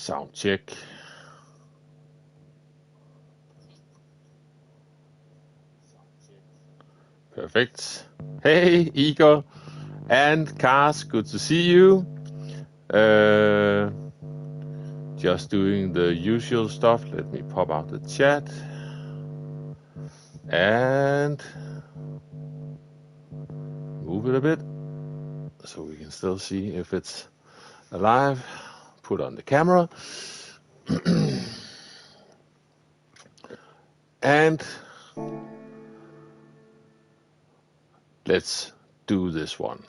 Sound check. Perfect. Hey, Igor and Cars, good to see you. Just doing the usual stuff. Let me pop out the chat. And move it a bit so we can still see if it's alive. Put on the camera. And let's do this one.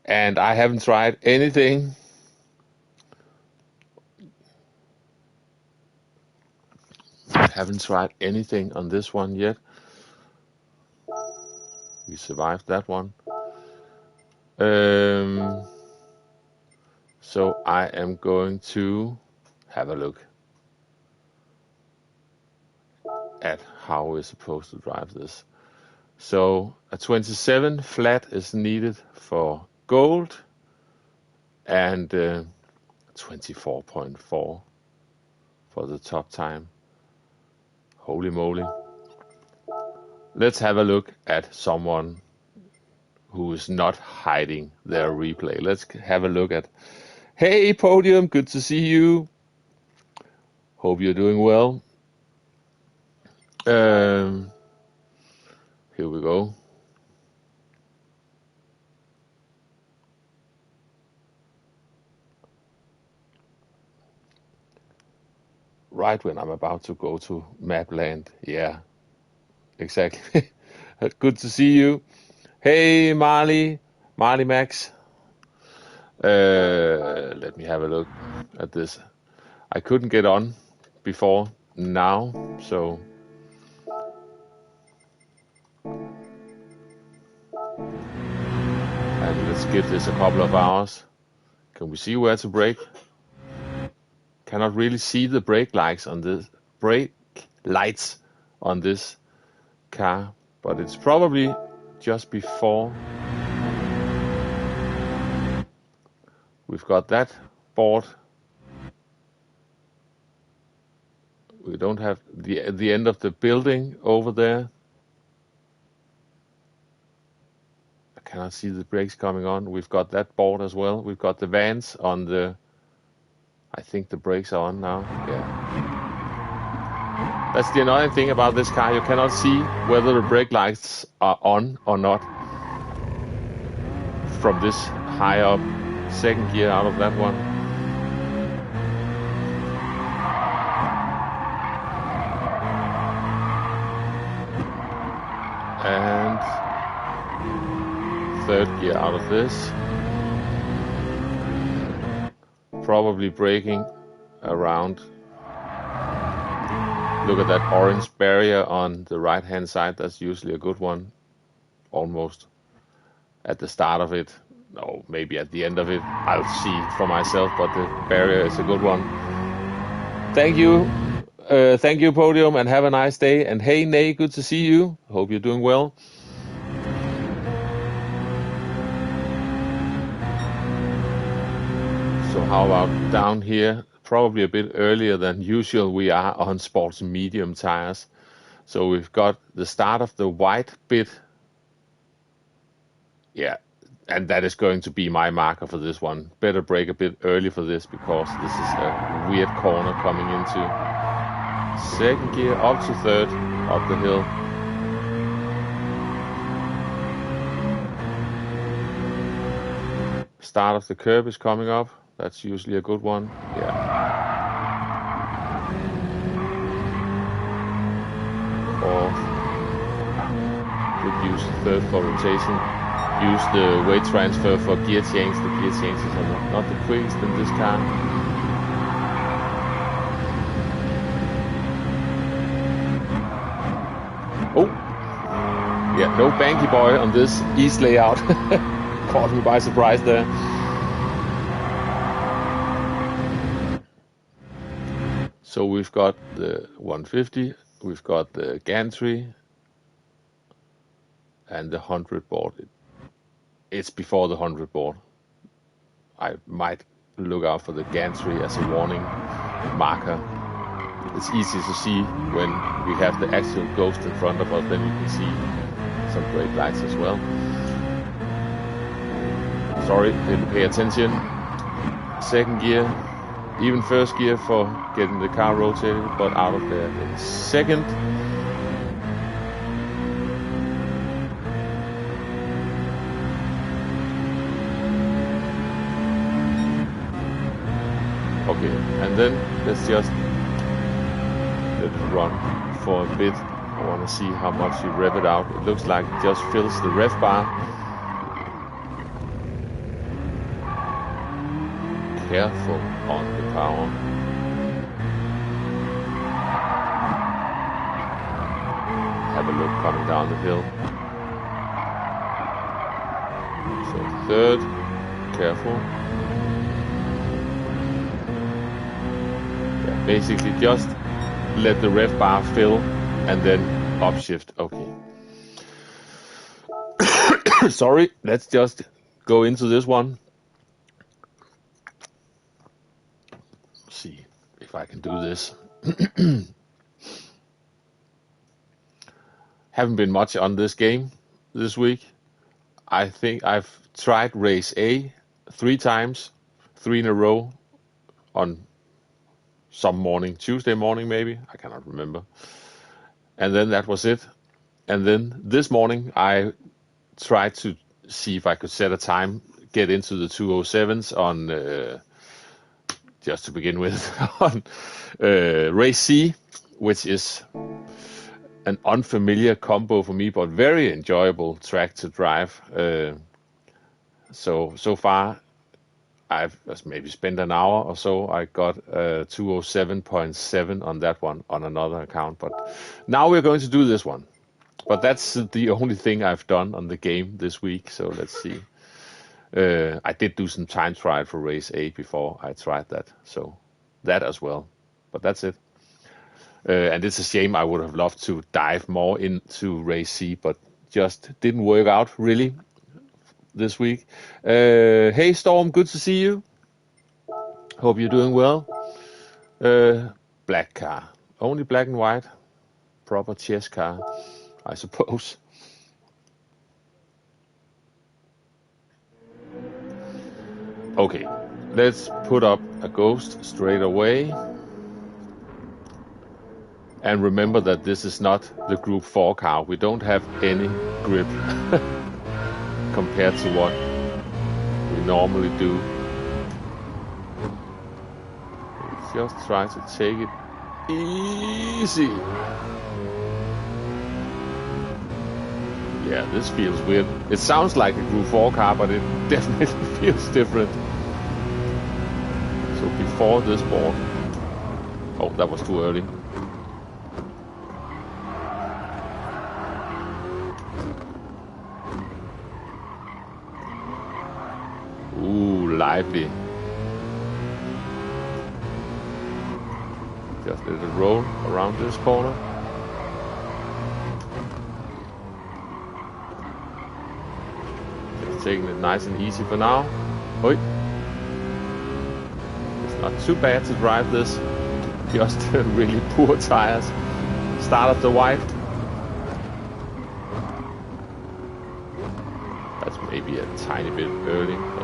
And I haven't tried anything. Haven't tried anything on this one yet. We survived that one. So I am going to have a look at how we're supposed to drive this. So a 27 flat is needed for gold and 24.4 for the top time. Holy moly. Let's have a look at someone who is not hiding their replay. Let's have a look at, hey Podium, good to see you. Hope you're doing well. Here we go. Right when I'm about to go to Mapland. Yeah, exactly. Good to see you. Hey, Marley Max. Let me have a look at this. I couldn't get on before now, so and let's give this a couple of hours. Can we see where to brake? Cannot really see the brake lights on this car, but it's probably just before. We've got that board. We don't have the end of the building over there. I cannot see the brakes coming on. We've got that board as well. We've got the vans on the. I think the brakes are on now. Yeah. That's the annoying thing about this car. You cannot see whether the brake lights are on or not from this high up. Second gear out of that one. And third gear out of this. Probably braking around. Look at that orange barrier on the right hand side. That's usually a good one. Almost at the start of it. No, maybe at the end of it. I'll see it for myself, but the barrier is a good one. Thank you. Thank you, Podium, and have a nice day. And hey, Nay, good to see you. Hope you're doing well. So how about down here? Probably a bit earlier than usual. We are on sports medium tires. So we've got the start of the white bit. Yeah, and that is going to be my marker for this one. Better brake a bit early for this because this is a weird corner coming into. Second gear up to third, up the hill. Start of the curb is coming up. That's usually a good one. Yeah. Fourth. Could use third for rotation. Use the weight transfer for gear change. The gear changes are not the quickest in this car. Oh, yeah, no banky boy on this east layout. Caught me by surprise there. So we've got the 150, we've got the gantry, and the 100 board. It's before the 100 board. I might look out for the gantry as a warning marker. It's easy to see when we have the actual ghost in front of us, then you can see some brake lights as well. Sorry, didn't pay attention. Second gear, even first gear for getting the car rotated, but out of there in second. Okay, and then let's just let it run for a bit. I want to see how much you rev it out. It looks like it just fills the rev bar. Careful on the power. Have a look coming down the hill. So third, careful. Yeah, basically just let the rev bar fill and then upshift. Okay. Sorry, let's just go into this one. See if I can do this. Haven't been much on this game this week. I think I've tried race A 3 times, 3 in a row on some morning, Tuesday morning maybe, I cannot remember. And then that was it. And then this morning I tried to see if I could set a time, get into the 207s on just to begin with, on race C, which is an unfamiliar combo for me, but very enjoyable track to drive. So far, I've maybe spent an hour or so. I got 207.7 on that one on another account, but now we're going to do this one. But that's the only thing I've done on the game this week, so let's see. I did do some time trial for race A before I tried that, so that as well. But that's it. And it's a shame. I would have loved to dive more into race C, but just didn't work out really this week. Hey Storm, good to see you. Hope you're doing well. Black car, only black and white. Proper chess car, I suppose. Okay, let's put up a ghost straight away. And remember that this is not the Group 4 car. We don't have any grip compared to what we normally do. Let's just try to take it easy. Yeah, this feels weird. It sounds like a Group 4 car, but it definitely feels different. So before this board... Oh, that was too early. Ooh, lively. Just let it roll around this corner. Just taking it nice and easy for now. Oi. It's not too bad to drive this. Just really poor tires. Start of the white. That's maybe a tiny bit early. But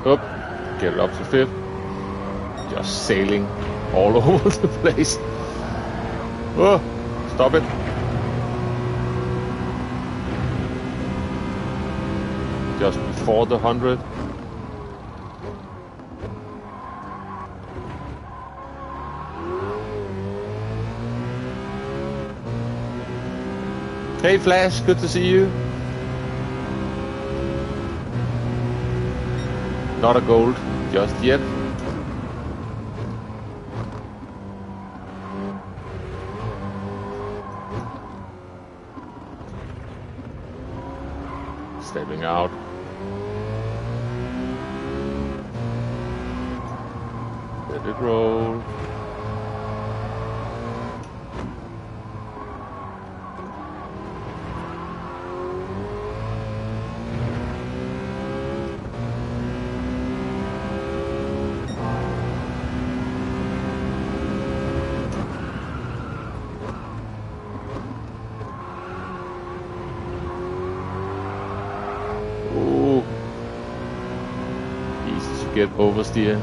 up, get it up to 5th. Just sailing all over the place. Oh, stop it. Just before the 100. Hey Flash, good to see you. Not a gold just yet. Stepping out. Let it roll. Ooh. Easy to get oversteer.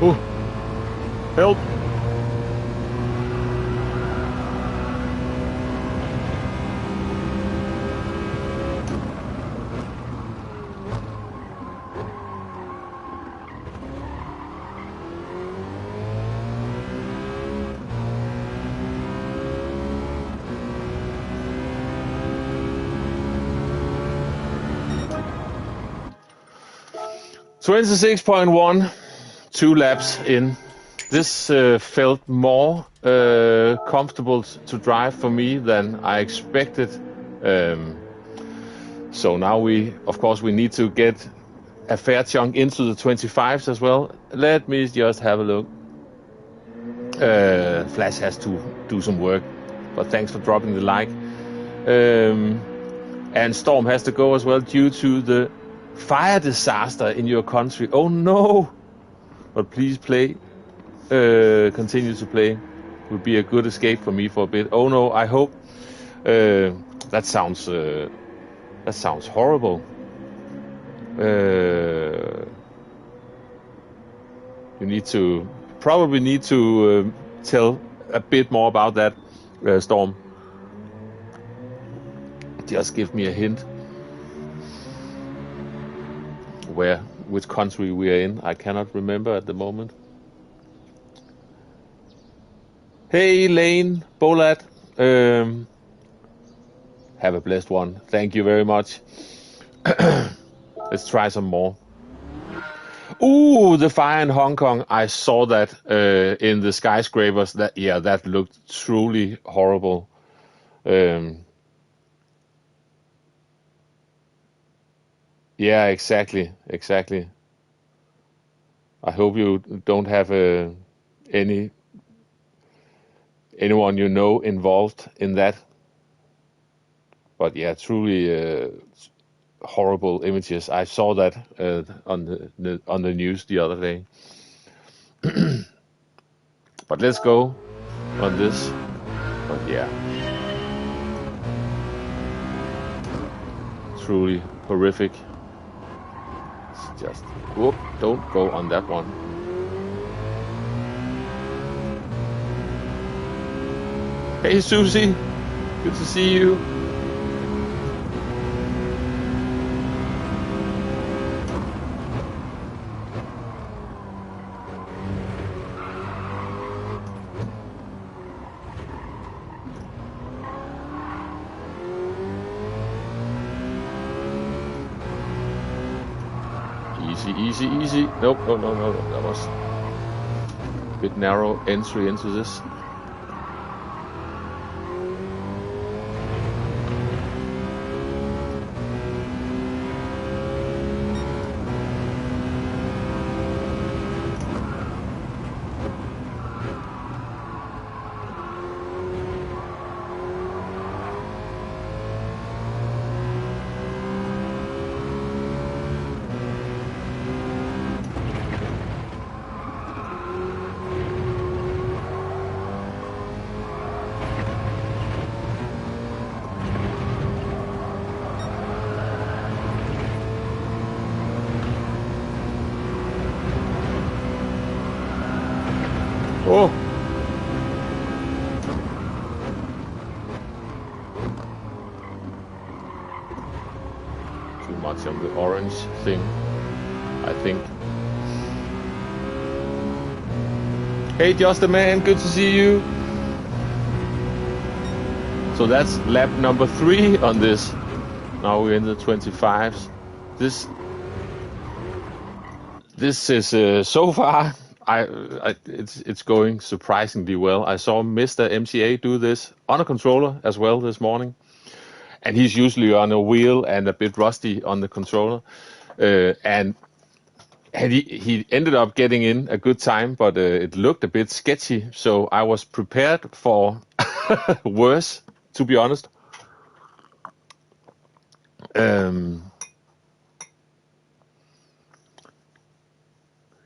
Oh, help! $26.1, 2 laps in. This felt more comfortable to drive for me than I expected. So now of course, we need to get a fair chunk into the 25s as well. Let me just have a look. Flash has to do some work, but thanks for dropping the like. And Storm has to go as well due to the fire disaster in your country. Oh no! But please play. Continue to play. Would be a good escape for me for a bit. Oh no! I hope. That sounds horrible. You probably need to tell a bit more about that, Storm. Just give me a hint. Which country we are in? I cannot remember at the moment. Hey, Lane, Bolat. Have a blessed one. Thank you very much. Let's try some more. Ooh, the fire in Hong Kong. I saw that in the skyscrapers. That looked truly horrible. Yeah, exactly. I hope you don't have anyone you know involved in that. But yeah, truly horrible images. I saw that on the news the other day. But let's go on this. But yeah, truly horrific. It's just, whoop, don't go on that one. Hey Susie, good to see you. Easy. Nope, no. That was a bit narrow entry into this. Oh! Too much of the orange thing, I think. Hey, Just a Man, good to see you. So that's lap number 3 on this. Now we're in the 25s. This is so far. It's going surprisingly well. I saw Mr. MCA do this on a controller as well this morning, and he's usually on a wheel and a bit rusty on the controller, and he ended up getting in a good time, but it looked a bit sketchy. So I was prepared for worse, to be honest.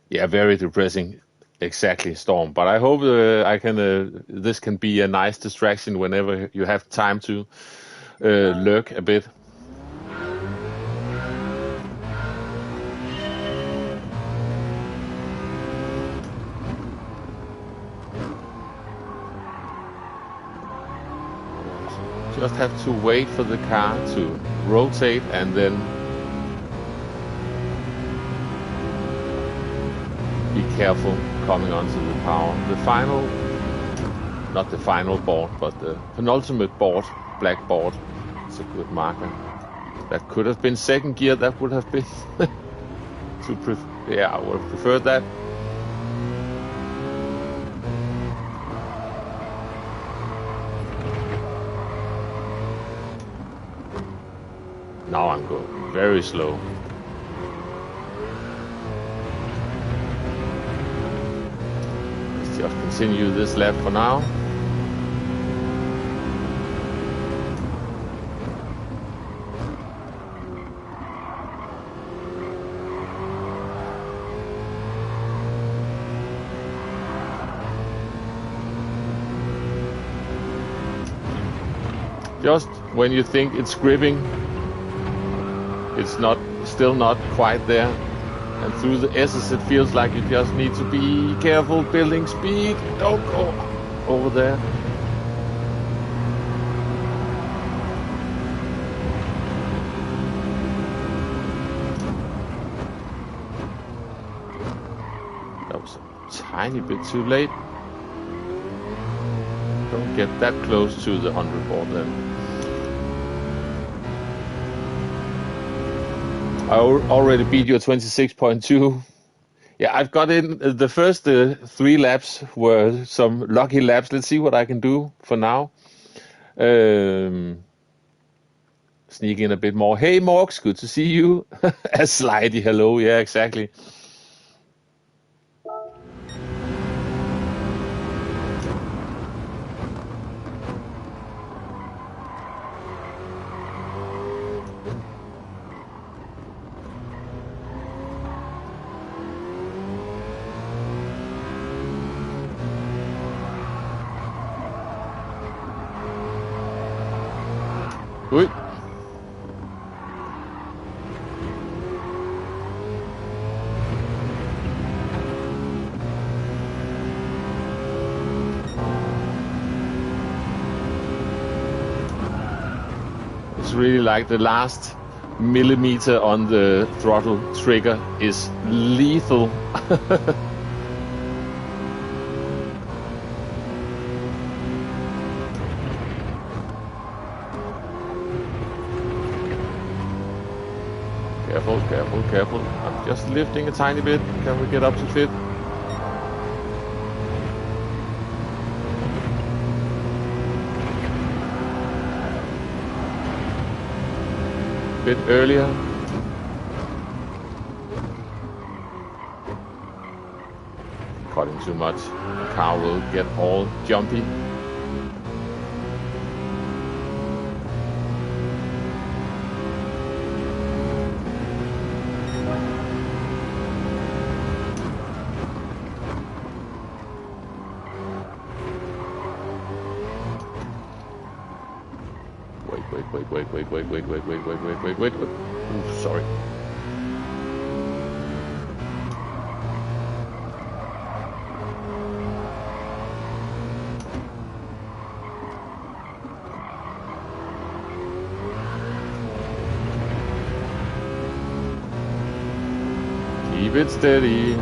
Yeah, very depressing. Exactly, Storm. But I hope this can be a nice distraction whenever you have time to lurk a bit. Just have to wait for the car to rotate and then be careful coming onto the power. Not the final board, but the penultimate board, black board. It's a good marker. That could have been second gear. That would have been I would have preferred that. Now I'm going very slow. Let's just continue this lap for now. Just when you think it's gripping, it's still not quite there. And through the S's it feels like you just need to be careful building speed. Don't go over there. That was a tiny bit too late. Don't get that close to the 100 board then. I already beat your 26.2. Yeah, I've got in the first 3 laps were some lucky laps. Let's see what I can do for now. Sneak in a bit more. Hey, Morgs, good to see you. A slidey hello. Yeah, exactly. Ui. It's really like the last millimeter on the throttle trigger is lethal. Careful. I'm just lifting a tiny bit. Can we get up to fifth? Bit earlier. Cutting too much. The car will get all jumpy. Wait. Ooh, sorry. Keep it steady.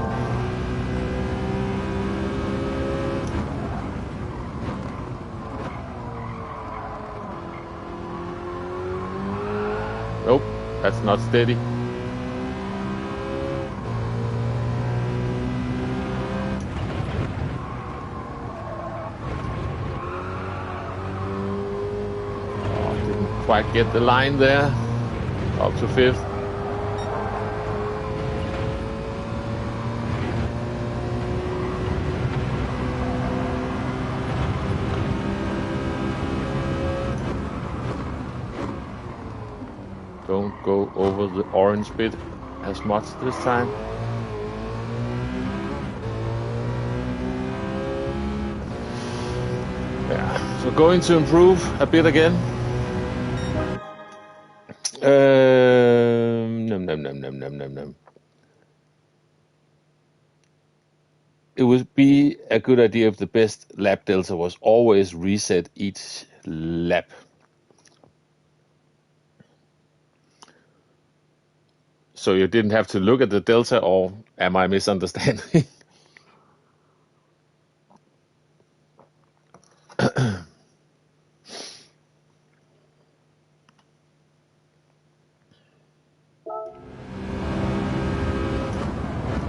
Nope, that's not steady. quite get the line there. Up to 5th. Don't go over the orange bit as much this time. Yeah, so going to improve a bit again. It would be a good idea if the best lap delta was always reset each lap. So you didn't have to look at the delta, or am I misunderstanding?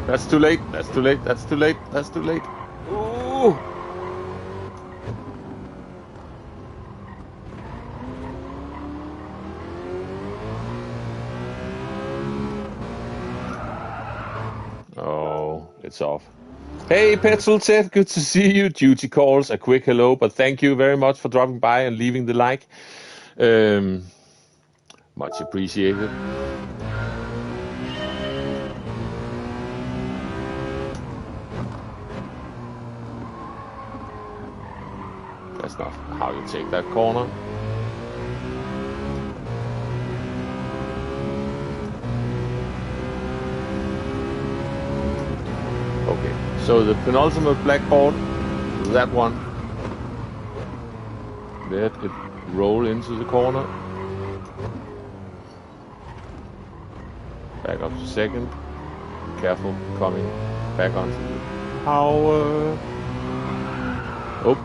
That's too late, that's too late, that's too late, that's too late. Ooh! Oh, it's off. Hey, Petrol Ted, good to see you. Duty calls, a quick hello, but thank you very much for dropping by and leaving the like. Much appreciated. That's not how you take that corner. Okay, so the penultimate blackboard, that one. Let it roll into the corner. Back up to 2nd. Careful coming back onto the power. Oh.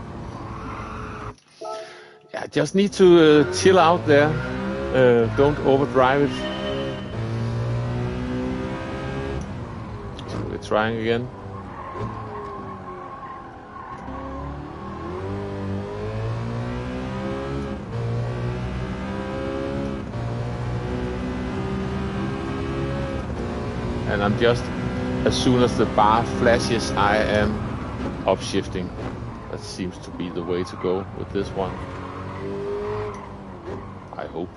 Yeah, just need to chill out there. Don't overdrive it. So we're trying again. And I'm just, as soon as the bar flashes, I am upshifting. That seems to be the way to go with this one. I hope.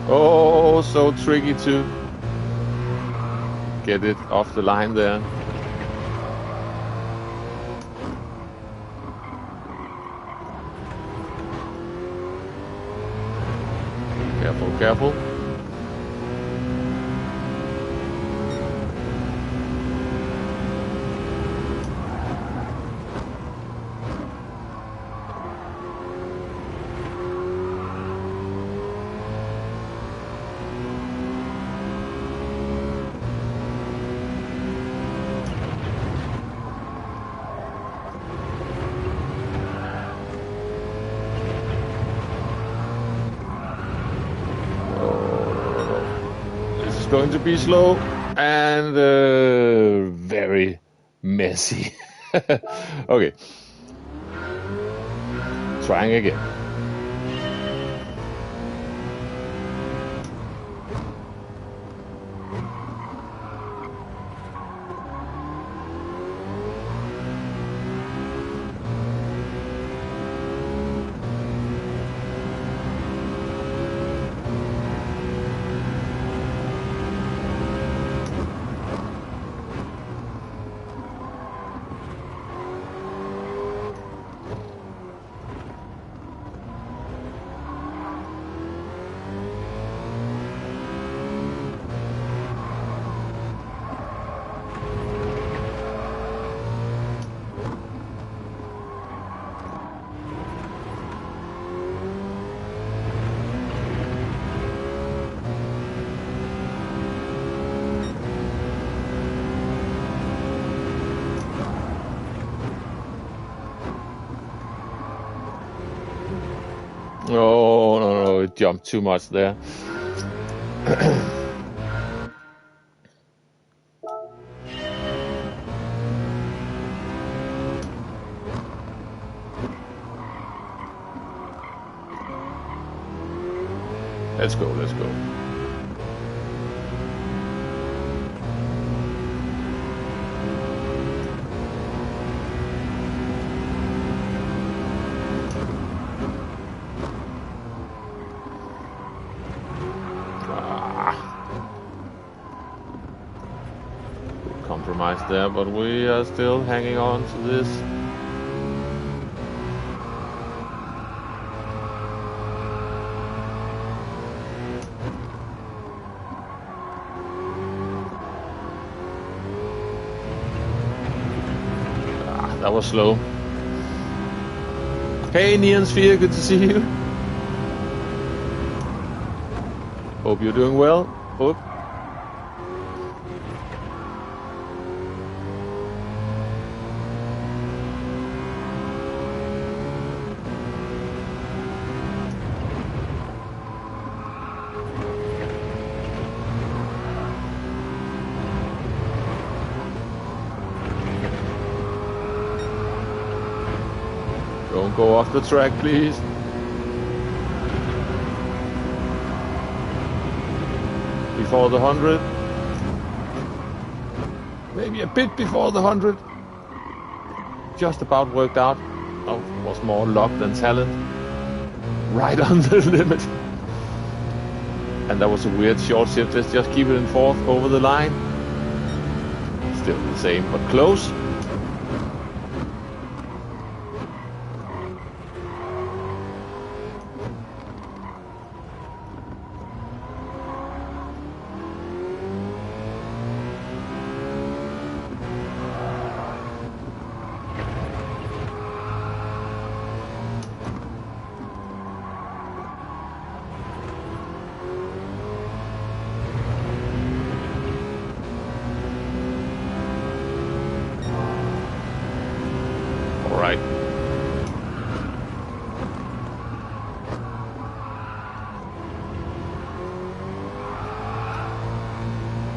Oh, so tricky to get it off the line there. Careful, careful. Going to be slow and very messy. Okay, trying again. Oh, no, it jumped too much there. Let's go, let's go. Compromise there, but we are still hanging on to this. That was slow. Hey, Neon Sphere, good to see you. Hope you're doing well. Hope. Don't go off the track, please. Before the 100. Maybe a bit before the 100. Just about worked out. Oh, was more luck than talent. Right on the limit. And that was a weird short shift. Let's just keep it in fourth over the line. Still the same, but close.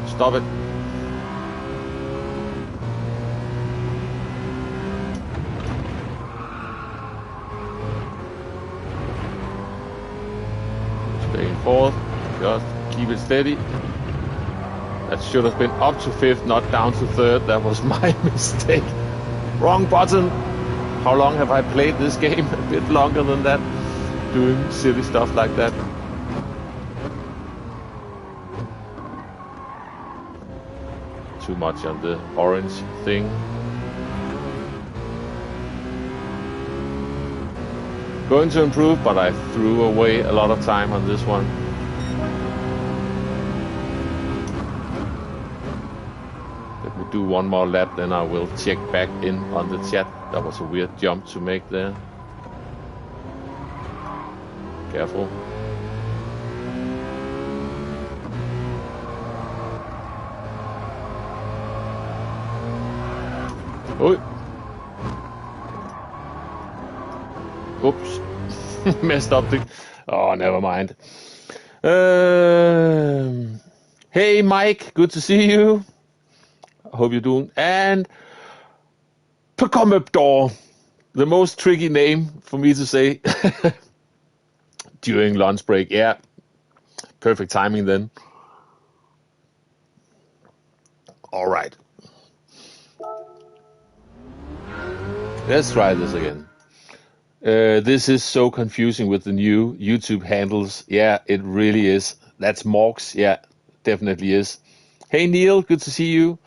Stop it. Stay in fourth. Just keep it steady. That should have been up to fifth, not down to third. That was my mistake. Wrong button. How long have I played this game? A bit longer than that. Doing silly stuff like that. Too much on the orange thing. Going to improve, but I threw away a lot of time on this one. Let me do one more lap, then I will check back in on the chat. That was a weird jump to make there. Careful. Oh. Oops. Messed up the... Oh, never mind. Hey, Mike. Good to see you. I hope you're doing... And... Pacomapdor. The most tricky name for me to say. During lunch break. Yeah. Perfect timing then. All right. Let's try this again. This is so confusing with the new YouTube handles. Yeah, it really is. That's Morgs. Yeah, definitely is. Hey, Neil, good to see you.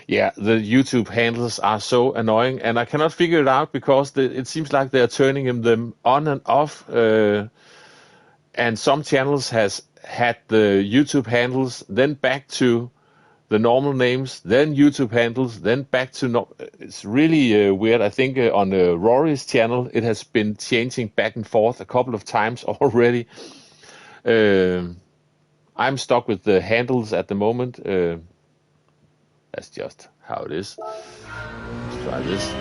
Yeah, the YouTube handles are so annoying, and I cannot figure it out because it seems like they're turning them on and off. And some channels has had the YouTube handles, then back to the normal names, then YouTube handles, then back to it's really weird. I think on Rory's channel, it has been changing back and forth a couple of times already. I'm stuck with the handles at the moment. That's just how it is. Let's try this.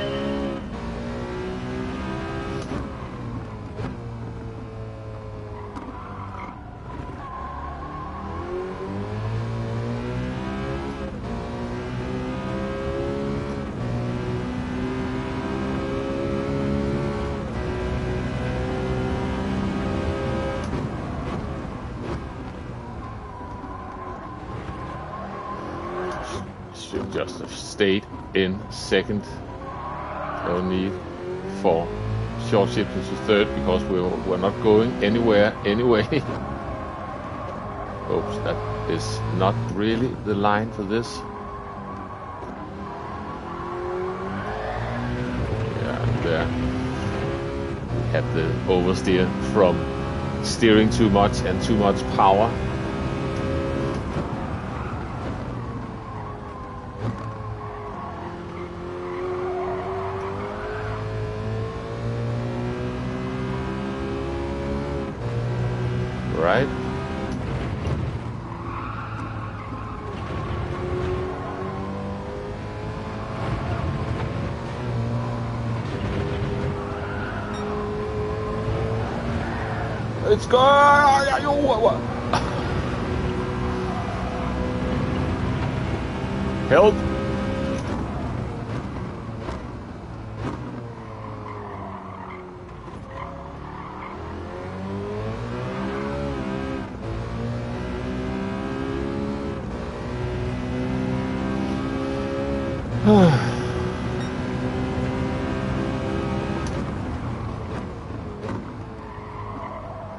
just have stayed in second. No need for short shift into third because we're not going anywhere anyway. Oops, that is not really the line for this. Yeah, and there we had the oversteer from steering too much and too much power. Right. Let's go! Help!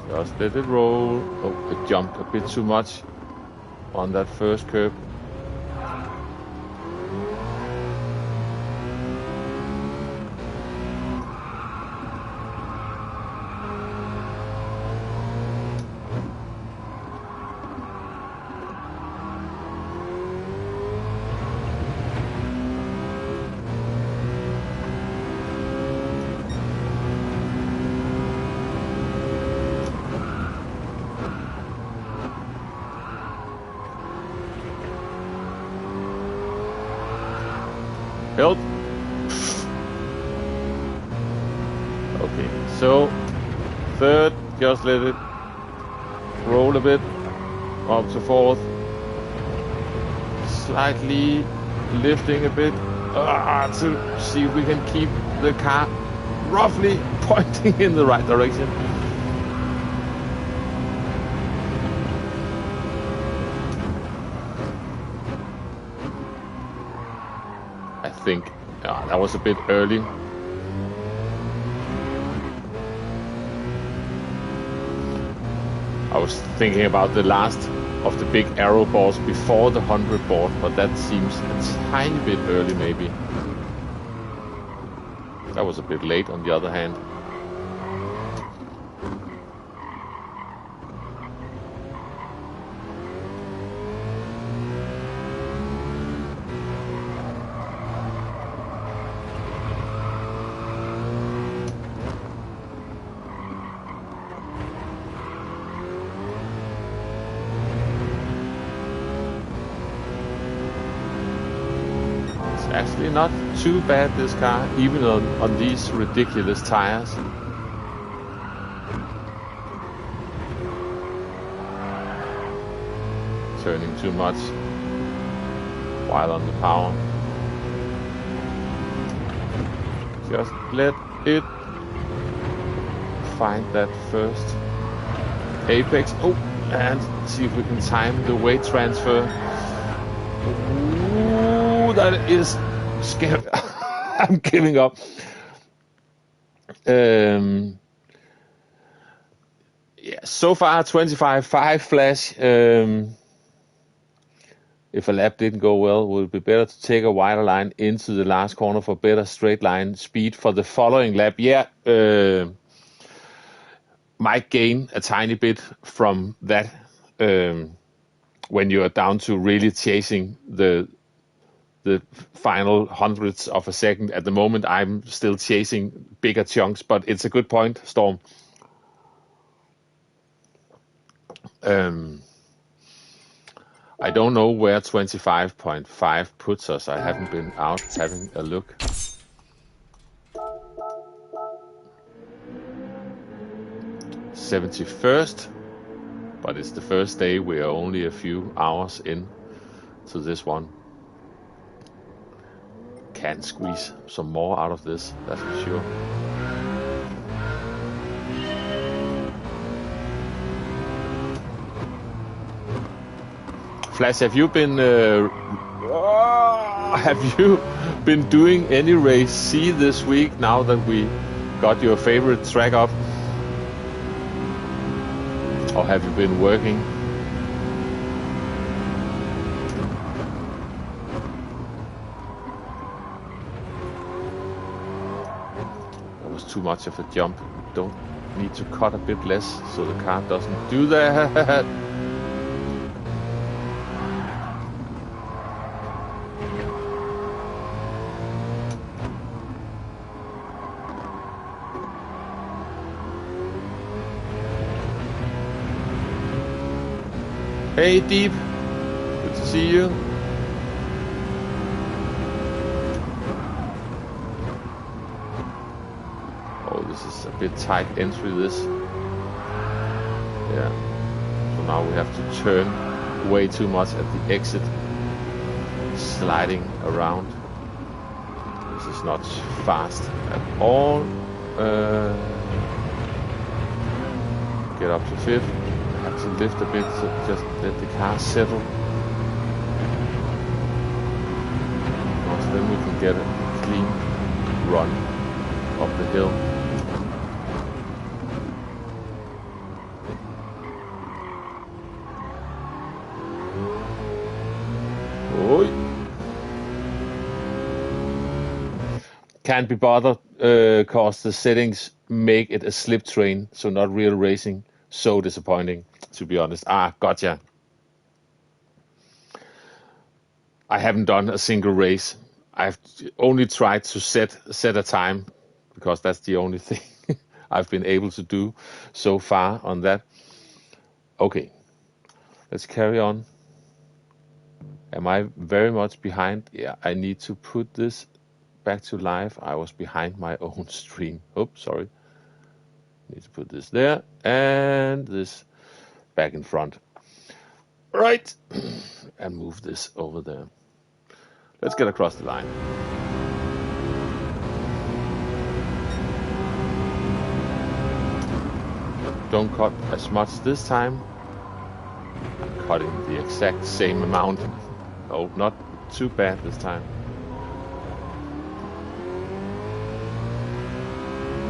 Just let it roll. Oh, it jumped a bit too much on that first curb. Help. Okay, so third, just let it roll a bit up to fourth, slightly lifting a bit to see if we can keep the car roughly pointing in the right direction. I think that was a bit early. I was thinking about the last of the big arrow balls before the 100 board, but that seems a tiny bit early maybe. That was a bit late on the other hand. Actually not too bad, this car, even on these ridiculous tires. Turning too much while on the power. Just let it find that first apex. Oh, and see if we can time the weight transfer. Ooh, that is scary. I'm giving up. Yeah, so far 25.5 flash. If a lap didn't go well, it would be better to take a wider line into the last corner for better straight line speed for the following lap. Yeah, might gain a tiny bit from that when you are down to really chasing the final hundredths of a second. At the moment, I'm still chasing bigger chunks, but it's a good point, Storm. I don't know where 25.5 puts us. I haven't been out having a look. '71st, but it's the first day. We are only a few hours in to this one. Can squeeze some more out of this, that's for sure. Flash, have you been Have you been doing any race C this week now that we got your favorite track up? Or have you been working? That was too much of a jump. Don't need to cut a bit less so the car doesn't do that. Hey Deep, good to see you. Oh, this is a bit tight entry this. Yeah, so now we have to turn way too much at the exit, sliding around. This is not fast at all. Get up to fifth. Have to lift a bit to just let the car settle. Because then we can get a clean run up the hill. Oi. Can't be bothered cause the settings make it a slip train, so not real racing. So disappointing, to be honest. Gotcha. I haven't done a single race. I've only tried to set a time, because that's the only thing I've been able to do so far on that. Okay, let's carry on. Am I very much behind? Yeah, I need to put this back to live. I was behind my own stream. Oops, sorry. Need to put this there and this back in front. Right, and move this over there. Let's get across the line. Don't cut as much this time. I'm cutting the exact same amount. Oh, not too bad this time.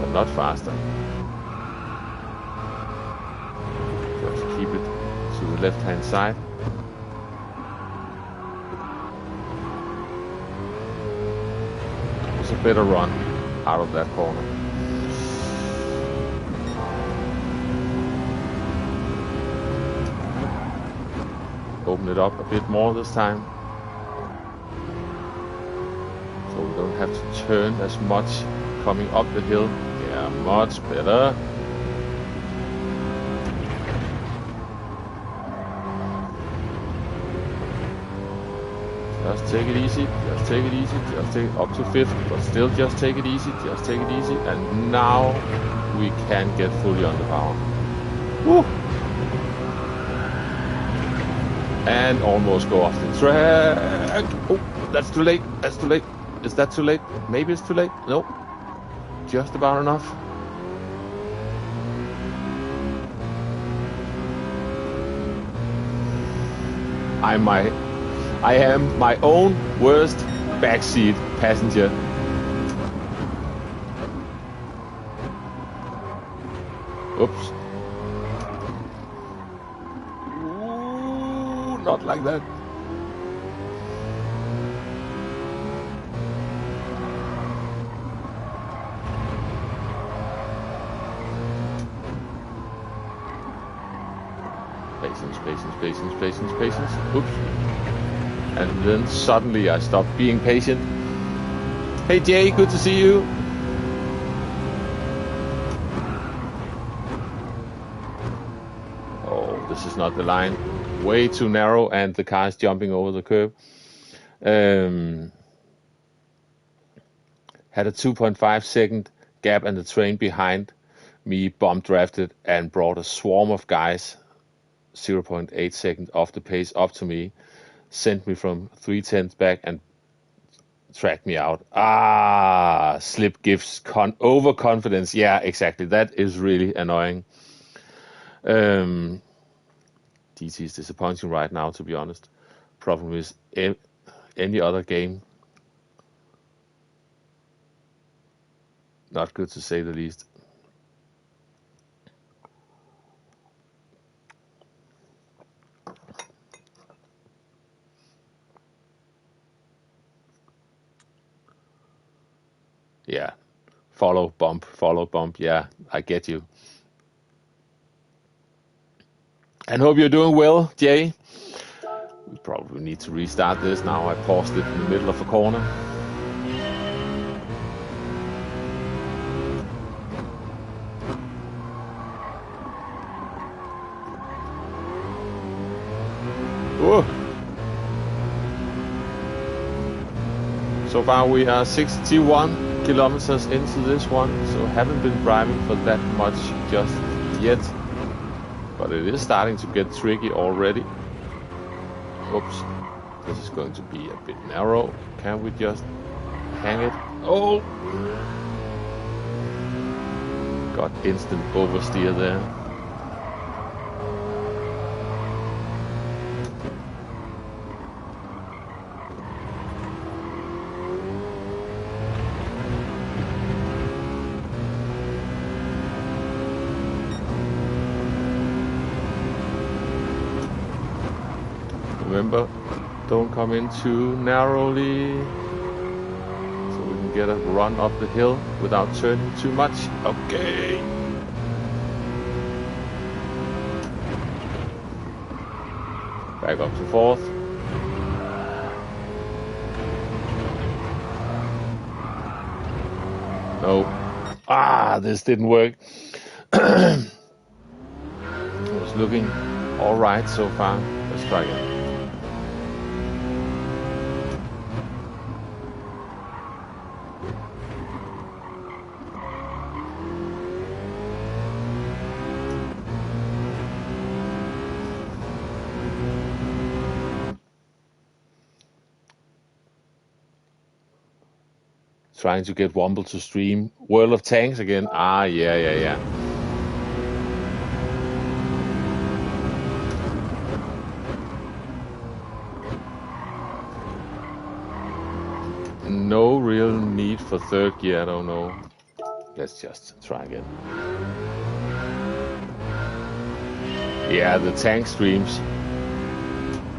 But not faster. Just keep it to the left-hand side. It's a better run out of that corner. Open it up a bit more this time. So we don't have to turn as much coming up the hill. Yeah, much better. Just take it easy, just take it easy, just take it up to fifth, but still just take it easy, just take it easy. And now we can get fully on the power. Woo! And almost go off the track. Oh, that's too late, that's too late. Is that too late? Maybe it's too late. Nope. Just about enough. I am my own worst backseat passenger. Oops. Ooh, not like that. Patience, patience, patience, patience, patience. Oops. And then suddenly I stopped being patient. Hey Jay, good to see you. Oh, this is not the line. Way too narrow and the car is jumping over the curb. Had a 2.5 second gap and the train behind me bomb drafted and brought a swarm of guys 0.8 seconds off the pace up to me. Sent me from 3/10 back and tracked me out. Slip gives overconfidence. Yeah, exactly. That is really annoying. GT is disappointing right now, to be honest. Problem is, any other game Not good to say the least. Yeah, follow bump. Yeah, I get you. And hope you're doing well, Jay. We probably need to restart this now. I paused it in the middle of a corner. Whoa. So far we are 61 kilometers into this one, so haven't been driving for that much just yet. But it is starting to get tricky already. Oops, this is going to be a bit narrow. Can we just hang it? Oh! Got instant oversteer there. Remember, don't come in too narrowly, so we can get a run up the hill without turning too much. Okay. Back up to fourth. No. Ah, this didn't work. It was looking all right so far. Let's try again. Trying to get Womble to stream World of Tanks again. Ah, yeah. No real need for third gear, I don't know. Let's just try again. Yeah, the tank streams,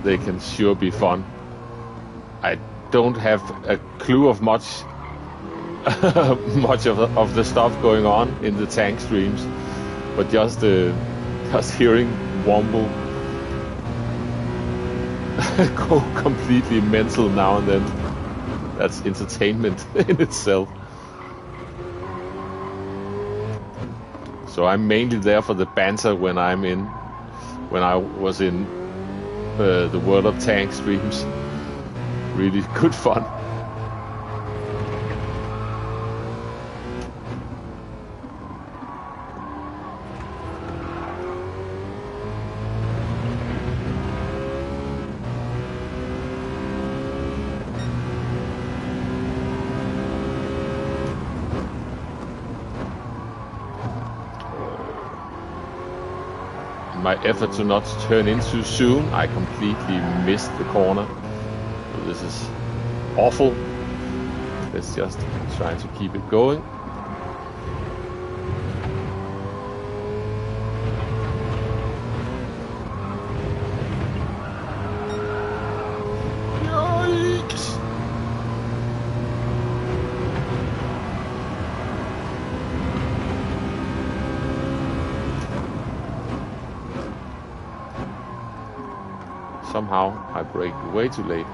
they can sure be fun. I don't have a clue of much of the stuff going on in the tank streams, but just hearing Womble go completely mental now and then, that's entertainment in itself. So I'm mainly there for the banter when I was in the World of Tanks streams. Really good fun. My effort to not turn in too soon, I completely missed the corner. So this is awful. Let's just try to keep it going. Yikes! Somehow I braked way too late.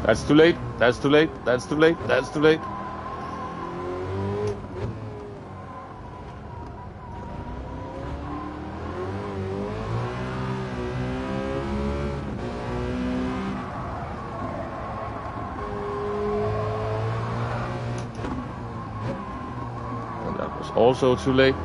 That's too late. That's too late. That's too late. That's too late. Also too late.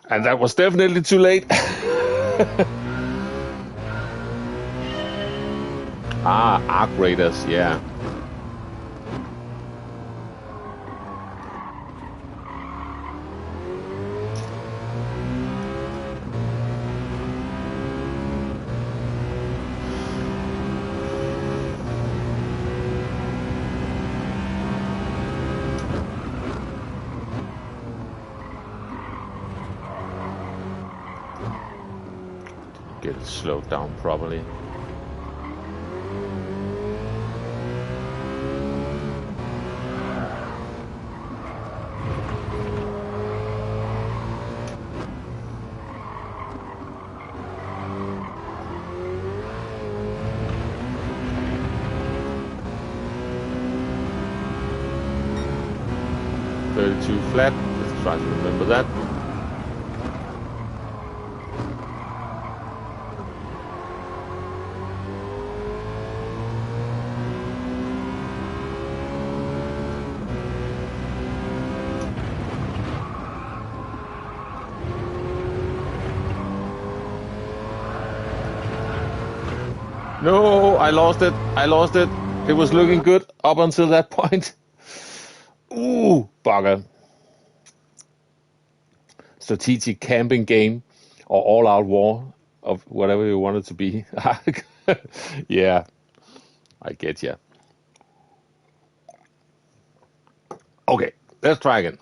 And that was definitely too late. Ah, arc raiders, yeah. Get it slowed down properly. Flat. Let's try to remember that. No, I lost it. I lost it. It was looking good up until that point. Ooh, bugger. Strategic camping game or all-out war of whatever you want it to be. Yeah, I get ya. Okay, let's try again.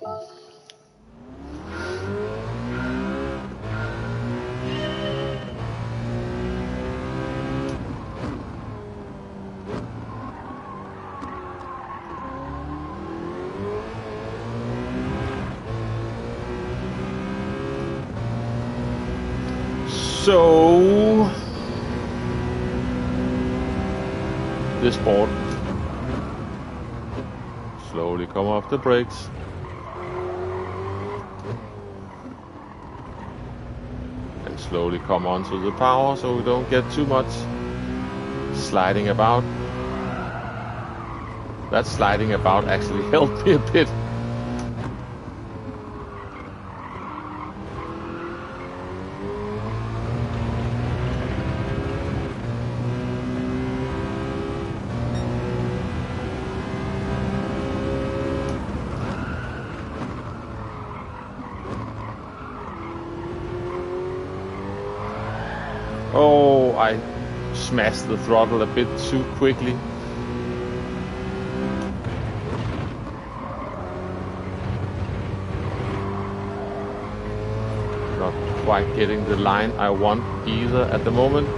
So, this board, slowly come off the brakes. And slowly come onto the power so we don't get too much sliding about. That sliding about actually helped me a bit. Oh, I smashed the throttle a bit too quickly. Not quite getting the line I want either at the moment.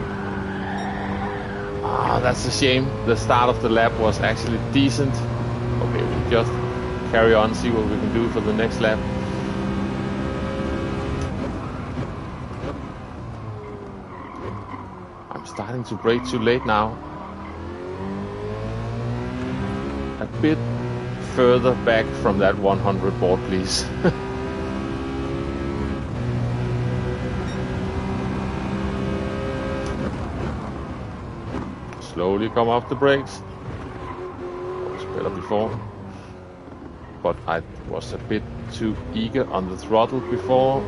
Ah, that's a shame. The start of the lap was actually decent. Okay, we'll just carry on, see what we can do for the next lap. Starting to brake too late now. A bit further back from that 100 board, please. Slowly come off the brakes. That was better before. But I was a bit too eager on the throttle before.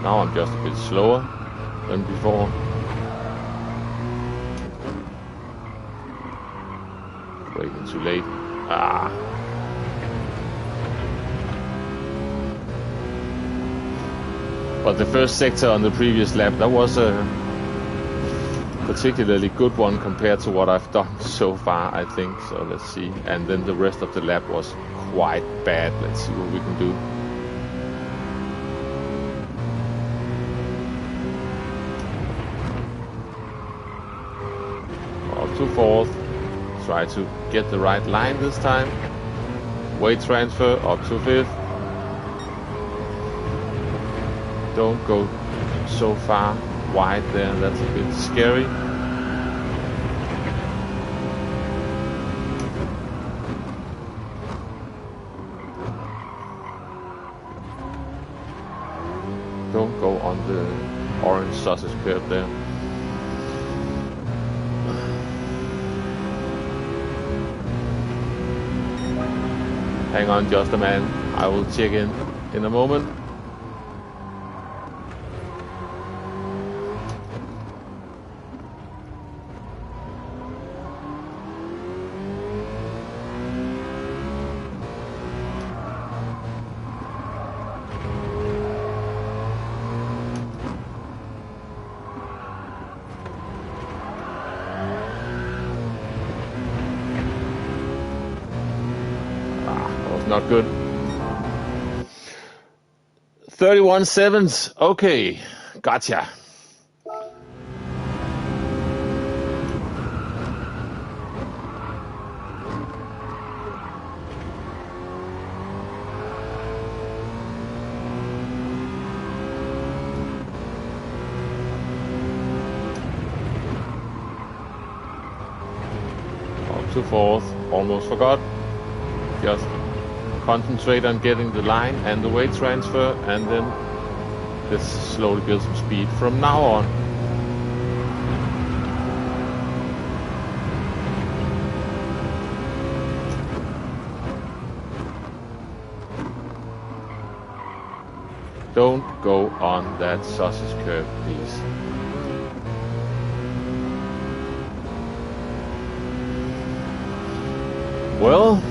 Now I'm just a bit slower than before. Braking too late. Ah. But the first sector on the previous lap, that was a particularly good one compared to what I've done so far, I think. So let's see. And then the rest of the lap was quite bad. Let's see what we can do. To fourth, try to get the right line this time. Weight transfer up to fifth. Don't go so far wide there, that's a bit scary. Don't go on the orange sausage curve there. Hang on just a man, I will check in a moment. not good. 31.7s. Okay, gotcha. To fourth, almost forgot. Just concentrate on getting the line and the weight transfer, and then let's slowly build some speed from now on. Don't go on that sausage curve, please. Well,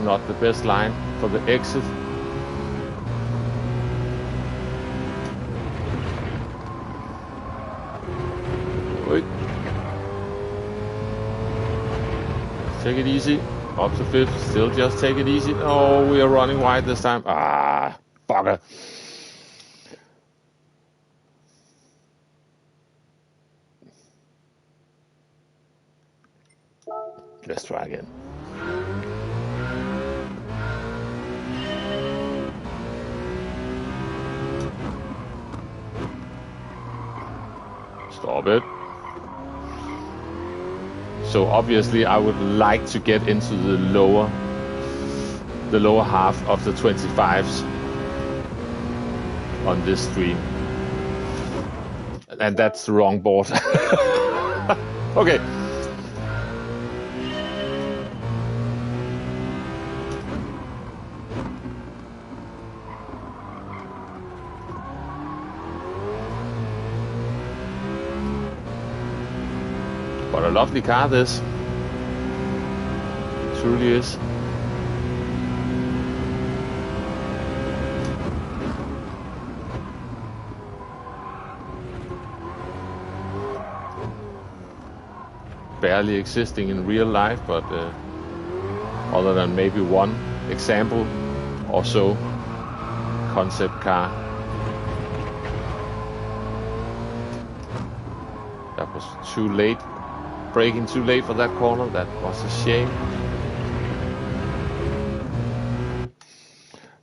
not the best line for the exit. Wait. Take it easy. Up to fifth. Still just take it easy. Oh, we are running wide this time. Ah, bugger. Let's try again. Stop it. So obviously I would like to get into the lower half of the 25s on this stream. And that's the wrong board. Okay. What a lovely car this. It truly is. Barely existing in real life, but other than maybe one example or so, concept car. That was too late. Braking too late for that corner. That was a shame.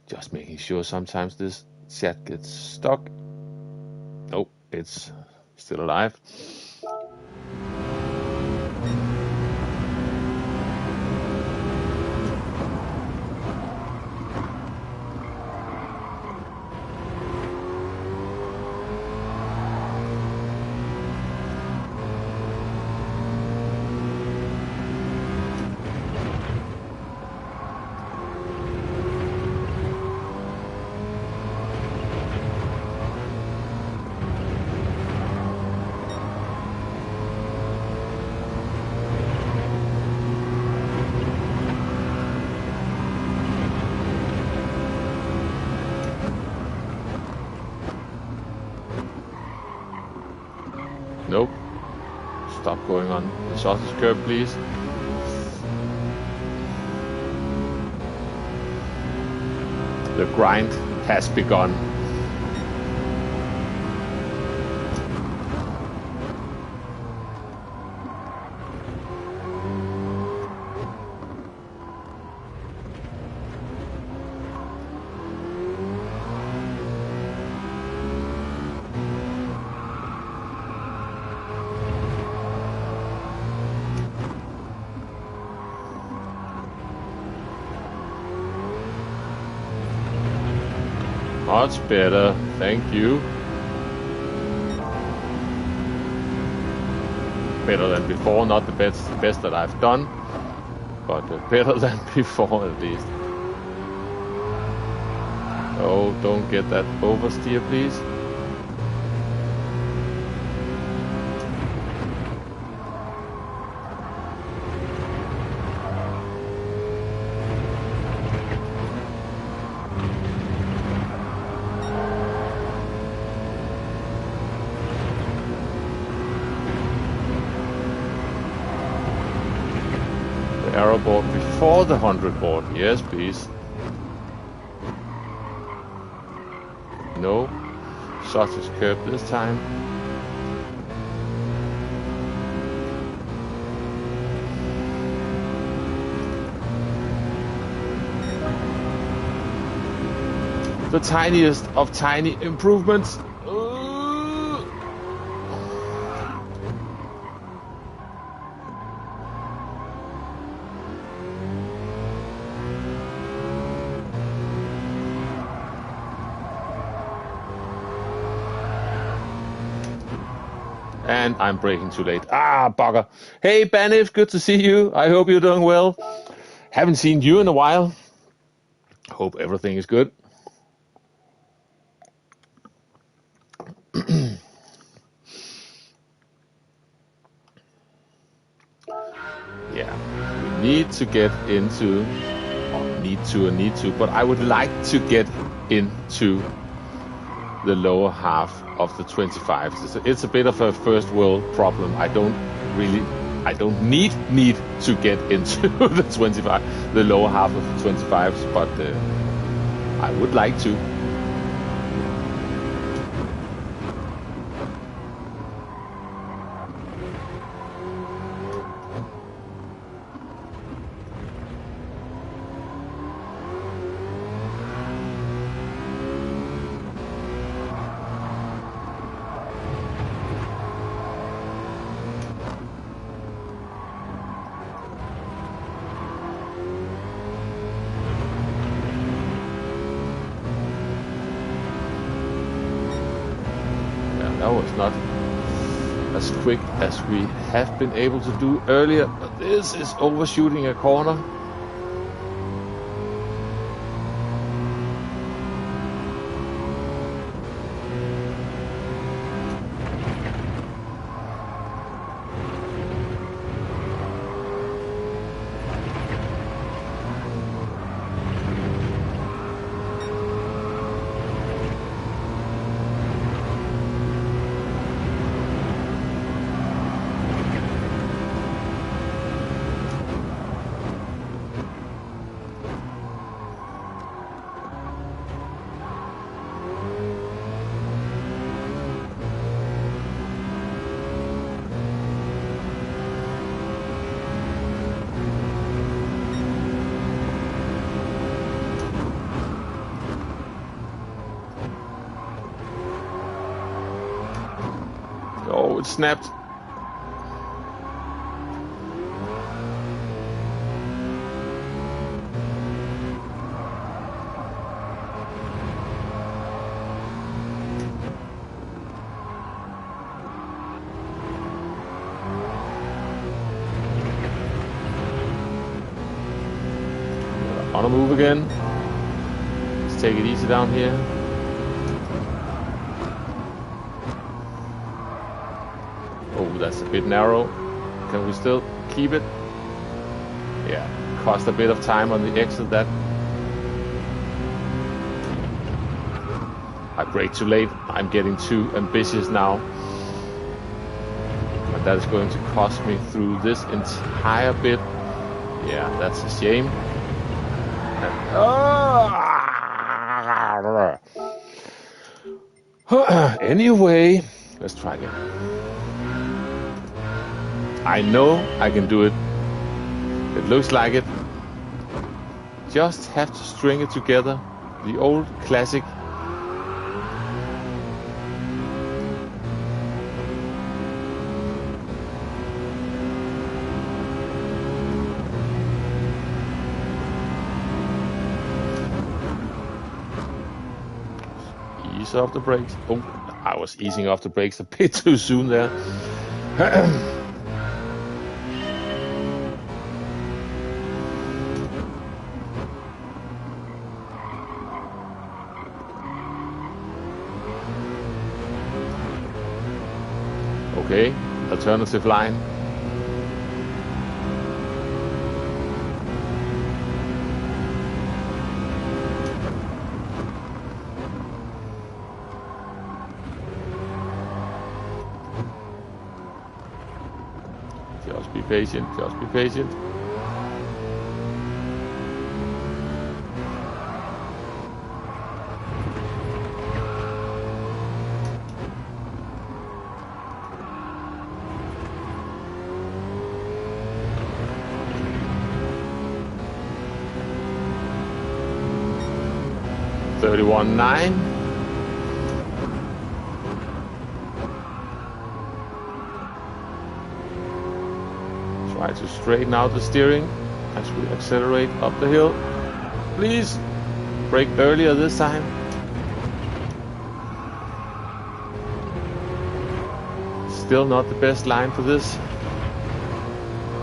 Just making sure sometimes this chat gets stuck. Nope, it's still alive. Nope. Stop going on the sausage curb, please. The grind has begun. Much better, thank you. Better than before, not the best that I've done, but better than before at least. Oh, don't get that oversteer, please. Arrow board before the 100 board. Yes, please. No. Sausage curb this time. The tiniest of tiny improvements. And I'm braking too late. Ah, bugger. Hey, Banif, good to see you. I hope you're doing well. Haven't seen you in a while. Hope everything is good. Yeah, we need to get into, need to, but I would like to get into the lower half of the 25s. It's a bit of a first world problem. I don't need to get into the lower half of the 25s, but I would like to. That was not as quick as we have been able to do earlier, but this is overshooting a corner. Oh, it snapped. On a move again. Let's take it easy down here. Oh, that's a bit narrow. Can we still keep it? Yeah, cost a bit of time on the exit that. I braked too late. I'm getting too ambitious now. And that is going to cost me through this entire bit. Yeah, that's a shame. Anyway, let's try again. I know I can do it. It looks like it. Just have to string it together. The old classic. Ease off the brakes. Oh, I was easing off the brakes a bit too soon there. Okay, alternative line. Just be patient, just be patient. .31.9. Try to straighten out the steering as we accelerate up the hill. Please brake earlier this time. Still not the best line for this.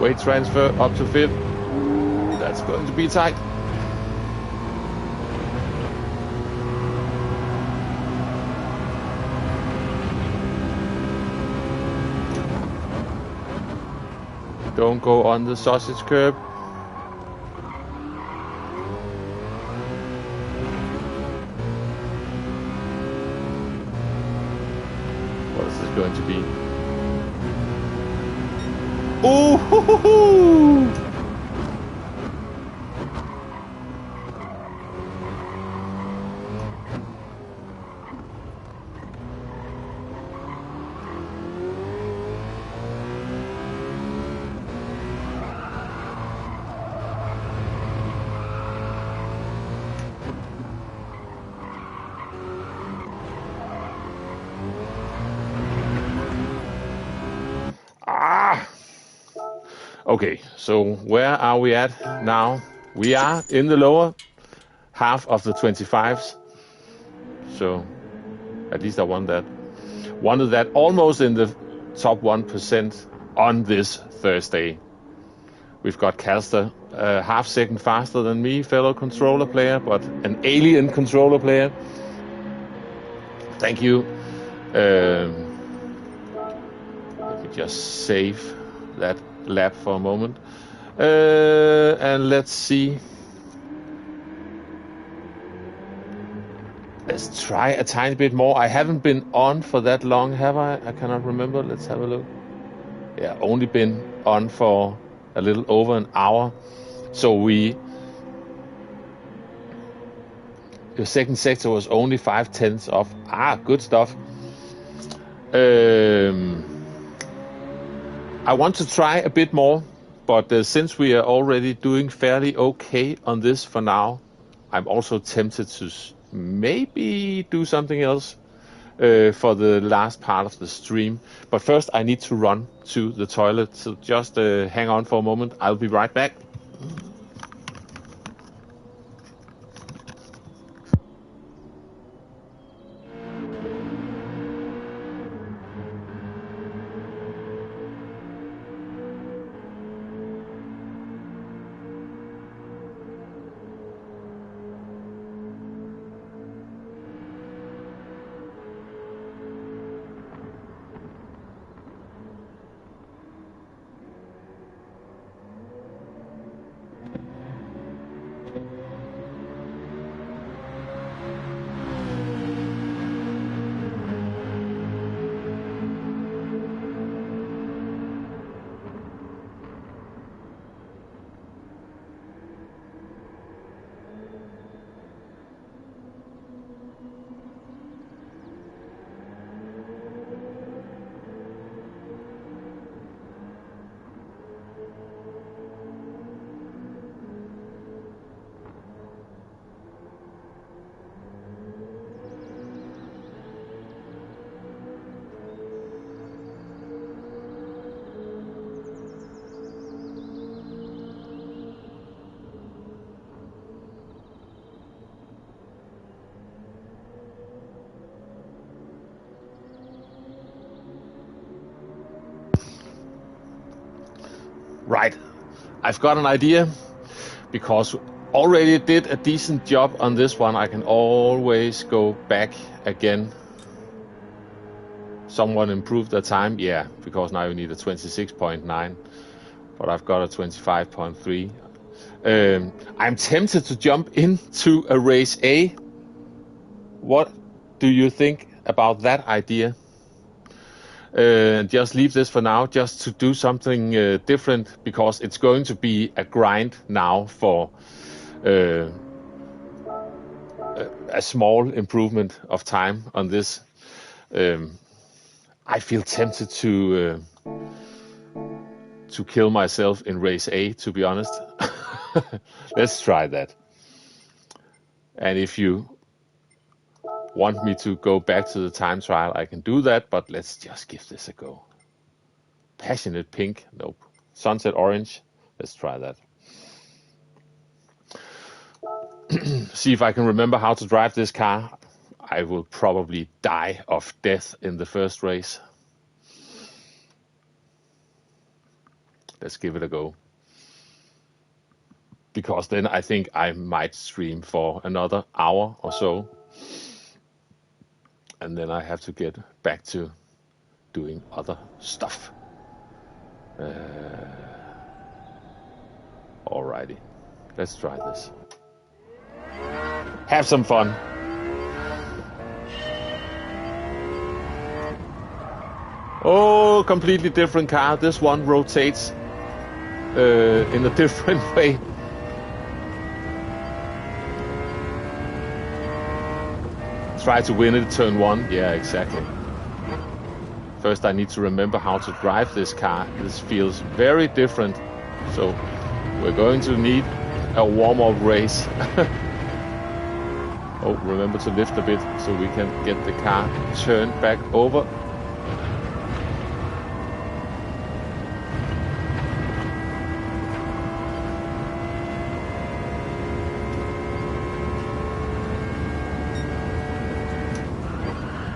Weight transfer up to 5th. That's going to be tight. Don't go on the sausage curb. What is this going to be? Ooh! Hoo, hoo, hoo. Okay, so where are we at now? We are in the lower half of the 25s. So at least I wanted that almost in the top 1% on this Thursday. We've got Calster half second faster than me, fellow controller player, but an alien controller player. Thank you. Let me just save that lap for a moment. And let's see. Let's try a tiny bit more. I haven't been on for that long, have I? I cannot remember. Let's have a look. Yeah, only been on for a little over an hour. So the second sector was only 5/10 off. Good stuff. I want to try a bit more, but since we are already doing fairly okay on this for now, I'm also tempted to maybe do something else for the last part of the stream. But first, I need to run to the toilet, so just hang on for a moment. I'll be right back. Right, I've got an idea, because already did a decent job on this one. I can always go back again. Someone improved the time, yeah, because now you need a 26.9, but I've got a 25.3. I'm tempted to jump into a race A. What do you think about that idea? Just leave this for now, just to do something different, because it's going to be a grind now for a small improvement of time on this. I feel tempted to kill myself in race A, to be honest. Let's try that. And if you want me to go back to the time trial, I can do that, but let's just give this a go. Passionate pink, nope. Sunset orange, let's try that. See if I can remember how to drive this car. I will probably die of death in the first race. Let's give it a go. Because then I think I might stream for another hour or so. And then I have to get back to doing other stuff. Alrighty, let's try this. Have some fun. Oh, completely different car. This one rotates in a different way. Try to win it, turn one. Yeah, exactly. First, I need to remember how to drive this car. This feels very different. So we're going to need a warm-up race. Oh, remember to lift a bit so we can get the car turned back over.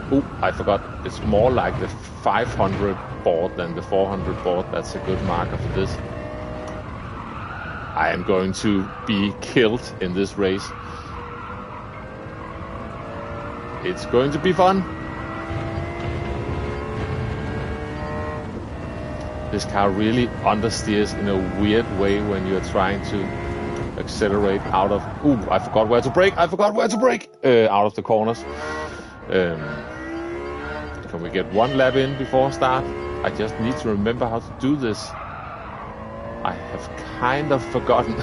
Oh, I forgot. It's more like the 500 board than the 400 board. That's a good marker for this. I am going to be killed in this race. It's going to be fun. This car really understeers in a weird way when you're trying to accelerate out of... Ooh, I forgot where to brake. Out of the corners. Can we get one lap in before start? I just need to remember how to do this. I have kind of forgotten.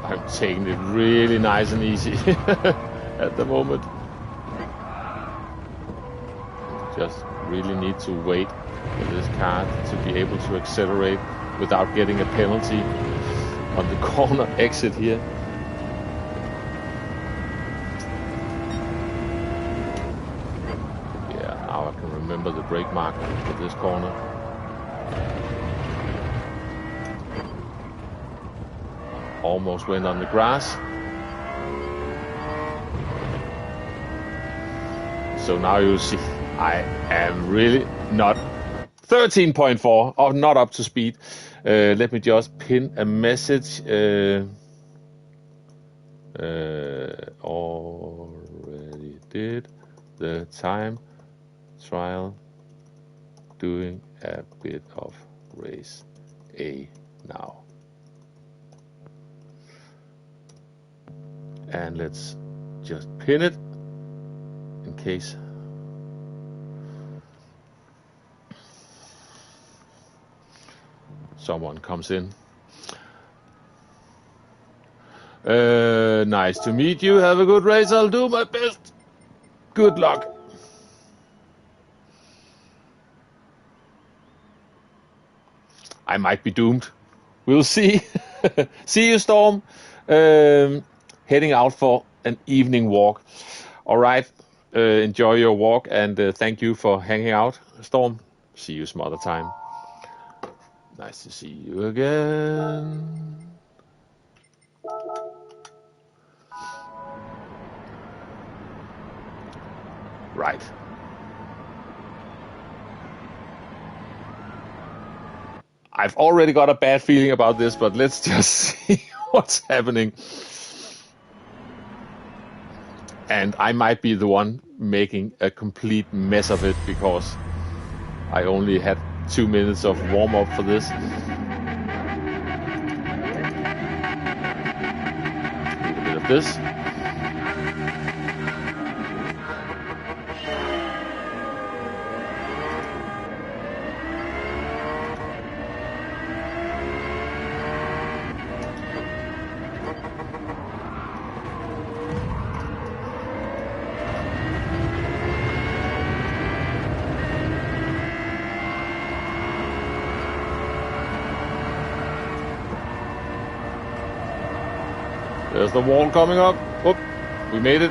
I'm taking it really nice and easy at the moment. Just really need to wait for this car to be able to accelerate without getting a penalty on the corner exit here. Yeah, now I can remember the brake marker for this corner. Almost went on the grass. So now you see I am really not 13.4 or not up to speed. Let me just pin a message. Already did the time trial, doing a bit of race A now. And let's just pin it in case someone comes in. Nice to meet you. Have a good race. I'll do my best. Good luck. I might be doomed. We'll see. See you, Storm. Heading out for an evening walk. All right. Enjoy your walk, and thank you for hanging out, Storm. See you some other time. Nice to see you again. Right. I've already got a bad feeling about this, but let's just see what's happening. And I might be the one making a complete mess of it because I only had 2 minutes of warm-up for this. Need a bit of this. There's the wall coming up. Whoop, we made it.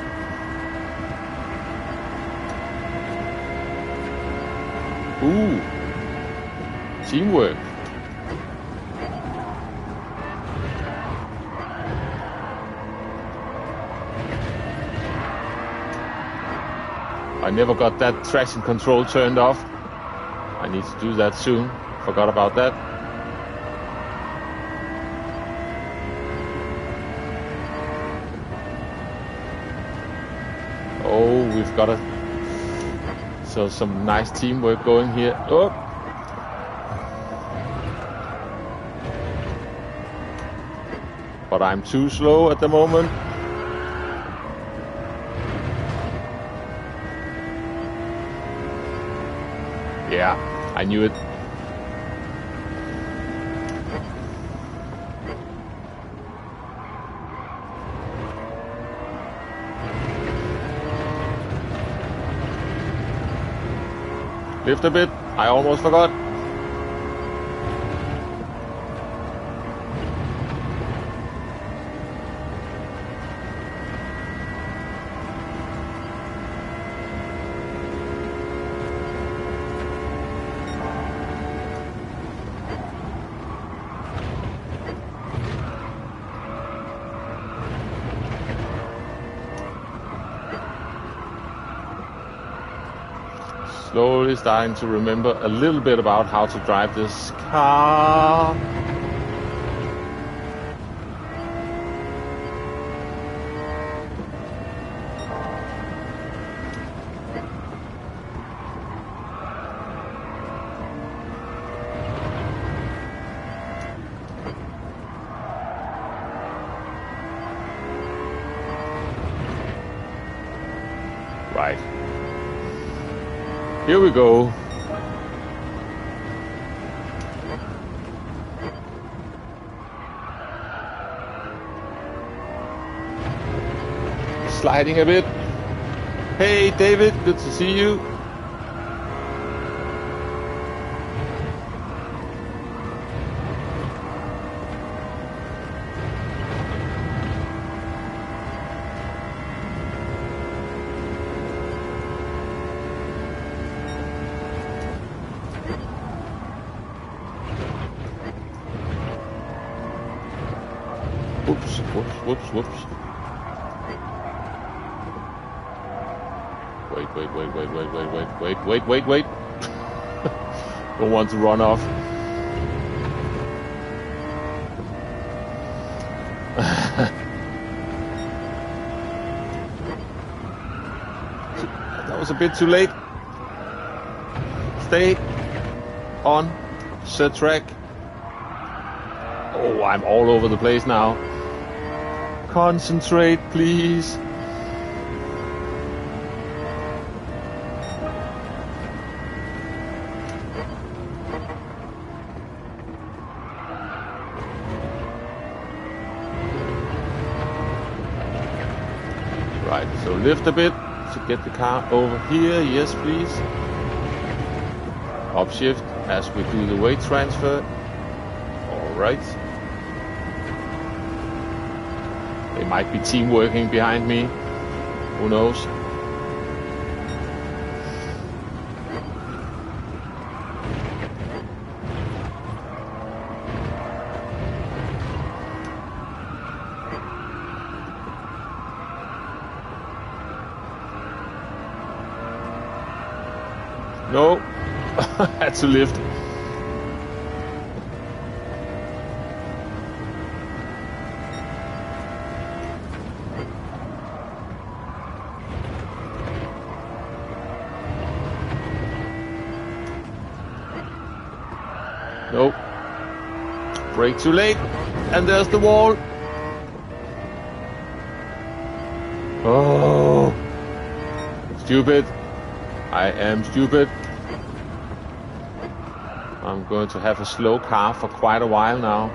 Ooh, teamwork. I never got that traction control turned off. I need to do that soon. Forgot about that. Oh, we've got some nice teamwork going here. Oh. But I'm too slow at the moment. Yeah, I knew it. Lift a bit. I almost forgot. Slowly starting to remember a little bit about how to drive this car. Right. Here we go. Sliding a bit. Hey David, good to see you. Whoops, whoops, whoops, whoops. Wait. Don't want to run off. That was a bit too late. Stay on the track. Oh, I'm all over the place now. Concentrate, please. So lift a bit to get the car over here. Yes, please. Upshift as we do the weight transfer. Alright. They might be team working behind me. Who knows? No, had to lift. Nope. Brake too late, and there's the wall. Oh, stupid. I am stupid. I'm going to have a slow car for quite a while now.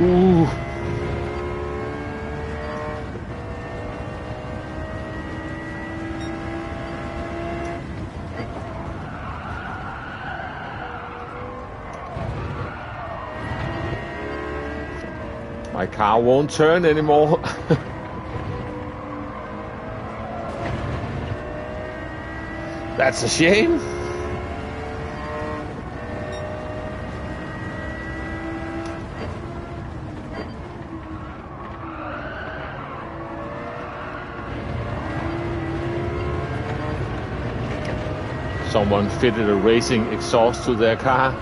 Ooh. My car won't turn anymore. That's a shame. Someone fitted a racing exhaust to their car.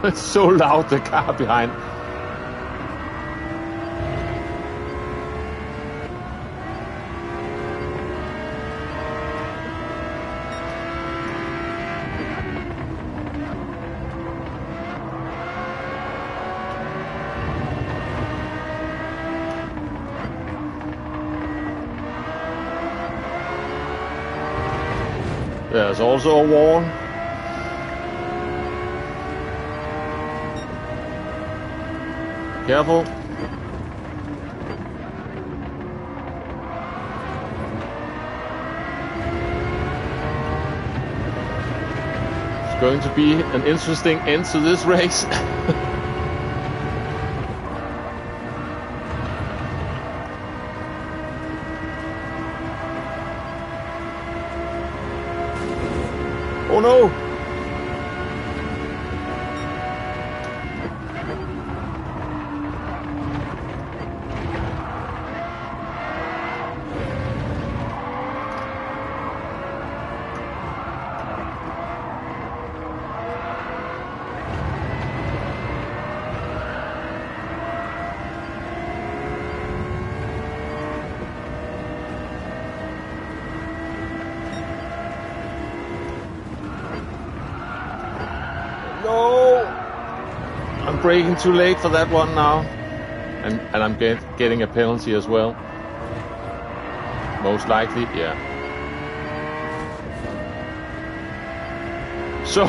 It's so loud, the car behind. There's also a wall. Careful. It's going to be an interesting end to this race. Oh no! No! I'm braking too late for that one now. And I'm getting a penalty as well. Most likely, yeah. So,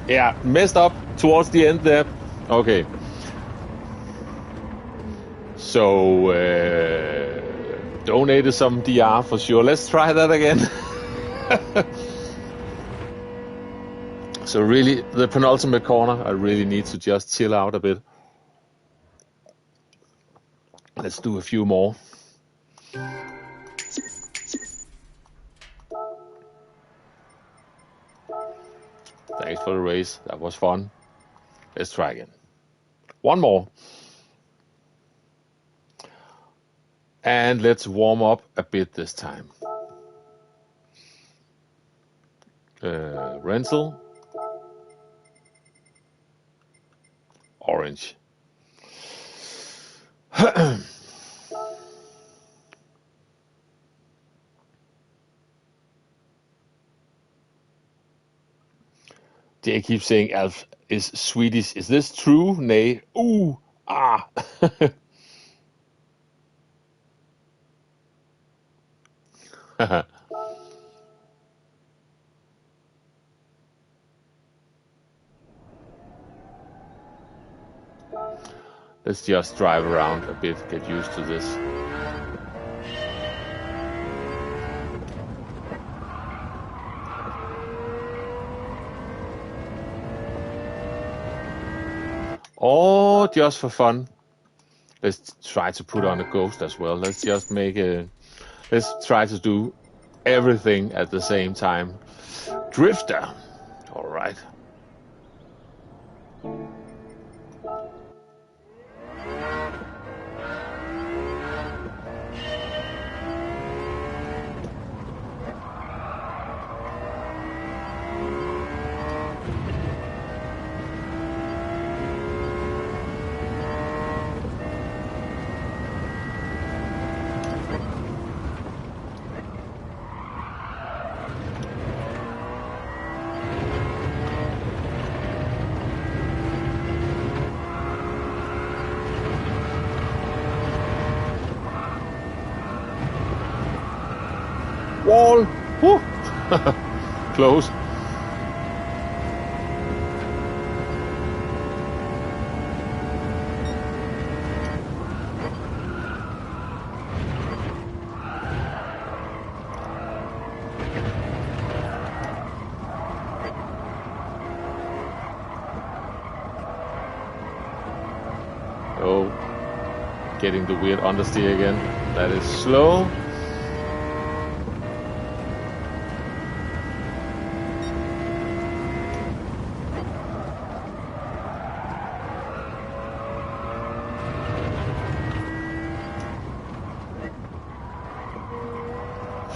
yeah, messed up towards the end there. Okay. So, donated some DR for sure. Let's try that again. So really, the penultimate corner, I really need to just chill out a bit. Let's do a few more. Thanks for the race. That was fun. Let's try again. One more. And let's warm up a bit this time. Rental. Orange. Jay keeps saying Alf is Swedish. Is this true? Nay. Ooh. Ah. Let's just drive around a bit, get used to this. Or just for fun. Let's try to put on a ghost as well. Let's just let's try to do everything at the same time. Drifter. All right. Wall. Woo. Close. Oh, getting the weird understeer again. That is slow.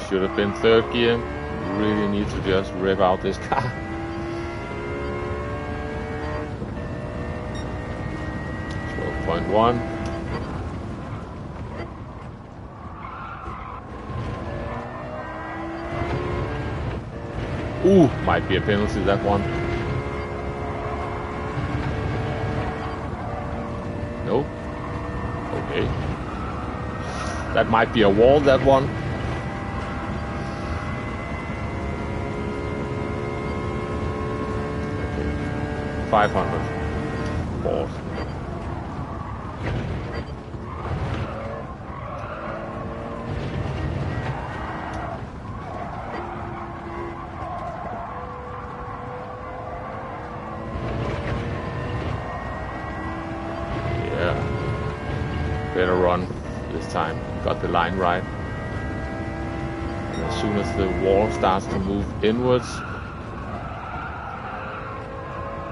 Should have been third gear. Really need to just rev out this car. .1. Ooh, might be a penalty, that one. No. Okay. That might be a wall, that one. Okay. 500. Board. Better run this time. Got the line right. And as soon as the wall starts to move inwards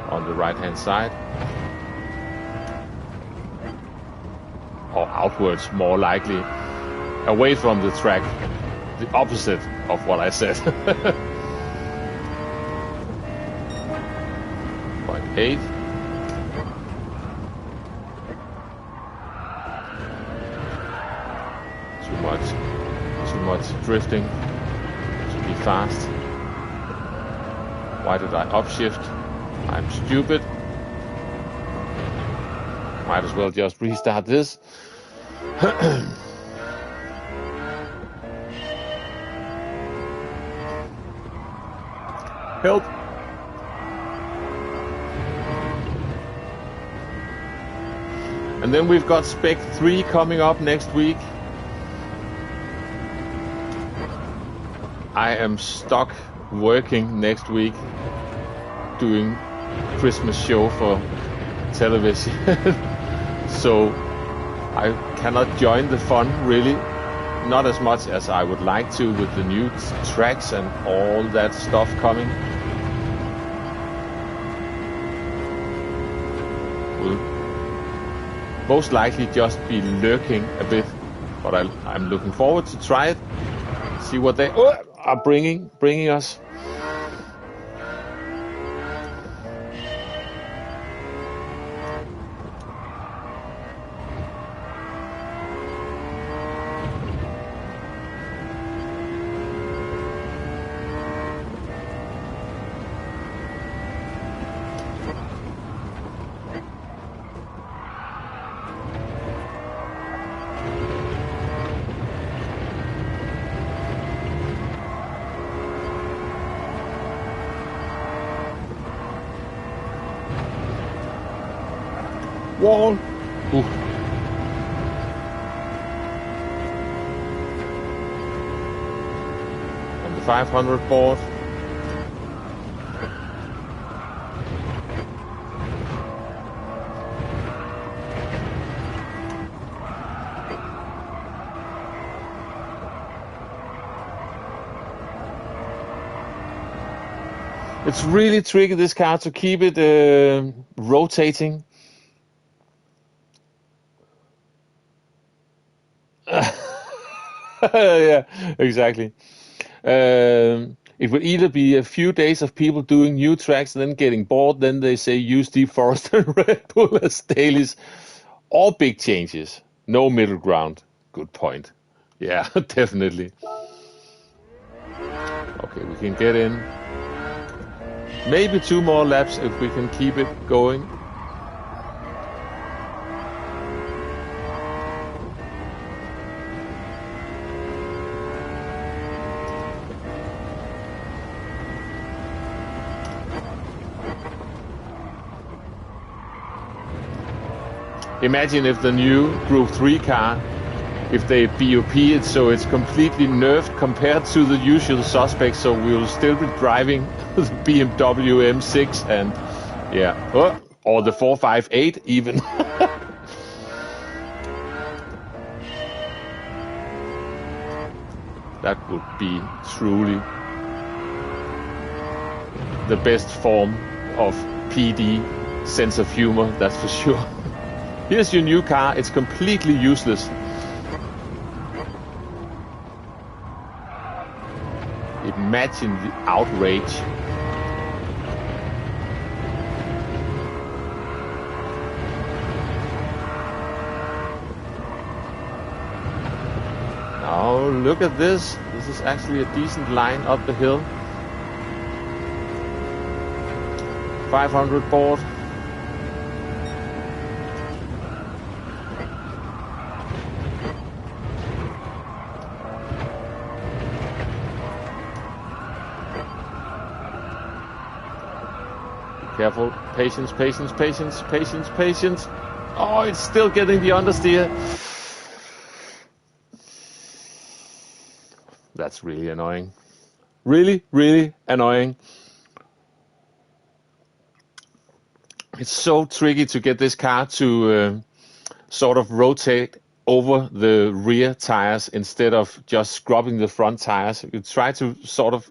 on the right hand side, or outwards more likely, away from the track, the opposite of what I said. 0.8. Too much drifting to be fast. Why did I upshift? I'm stupid. Might as well just restart this. Help! And then we've got Spec 3 coming up next week. I am stuck working next week doing Christmas show for television. So I cannot join the fun, really. Not as much as I would like to with the new tracks and all that stuff coming. Will most likely just be lurking a bit, but I'm looking forward to try it. See what they are bringing us. Wall. Ooh. On the 500 board. It's really tricky, this car, to keep it rotating. Yeah, exactly. It will either be a few days of people doing new tracks and then getting bored, then they say use Deep Forest and Red Bull as dailies, or big changes. No middle ground. Good point. Yeah, definitely. Okay, we can get in. Maybe 2 more laps if we can keep it going. Imagine if the new Group 3 car, if they BOP it so it's completely nerfed compared to the usual suspects, so we'll still be driving the BMW M6 and yeah, or the 458 even. That would be truly the best form of PD sense of humor, that's for sure. Here's your new car, it's completely useless. Imagine the outrage. Now look at this. This is actually a decent line up the hill. 500 board. Careful. Patience, patience, patience, patience, patience. Oh, it's still getting the understeer. That's really annoying. Really, really annoying. It's so tricky to get this car to sort of rotate over the rear tires instead of just scrubbing the front tires. You try to sort of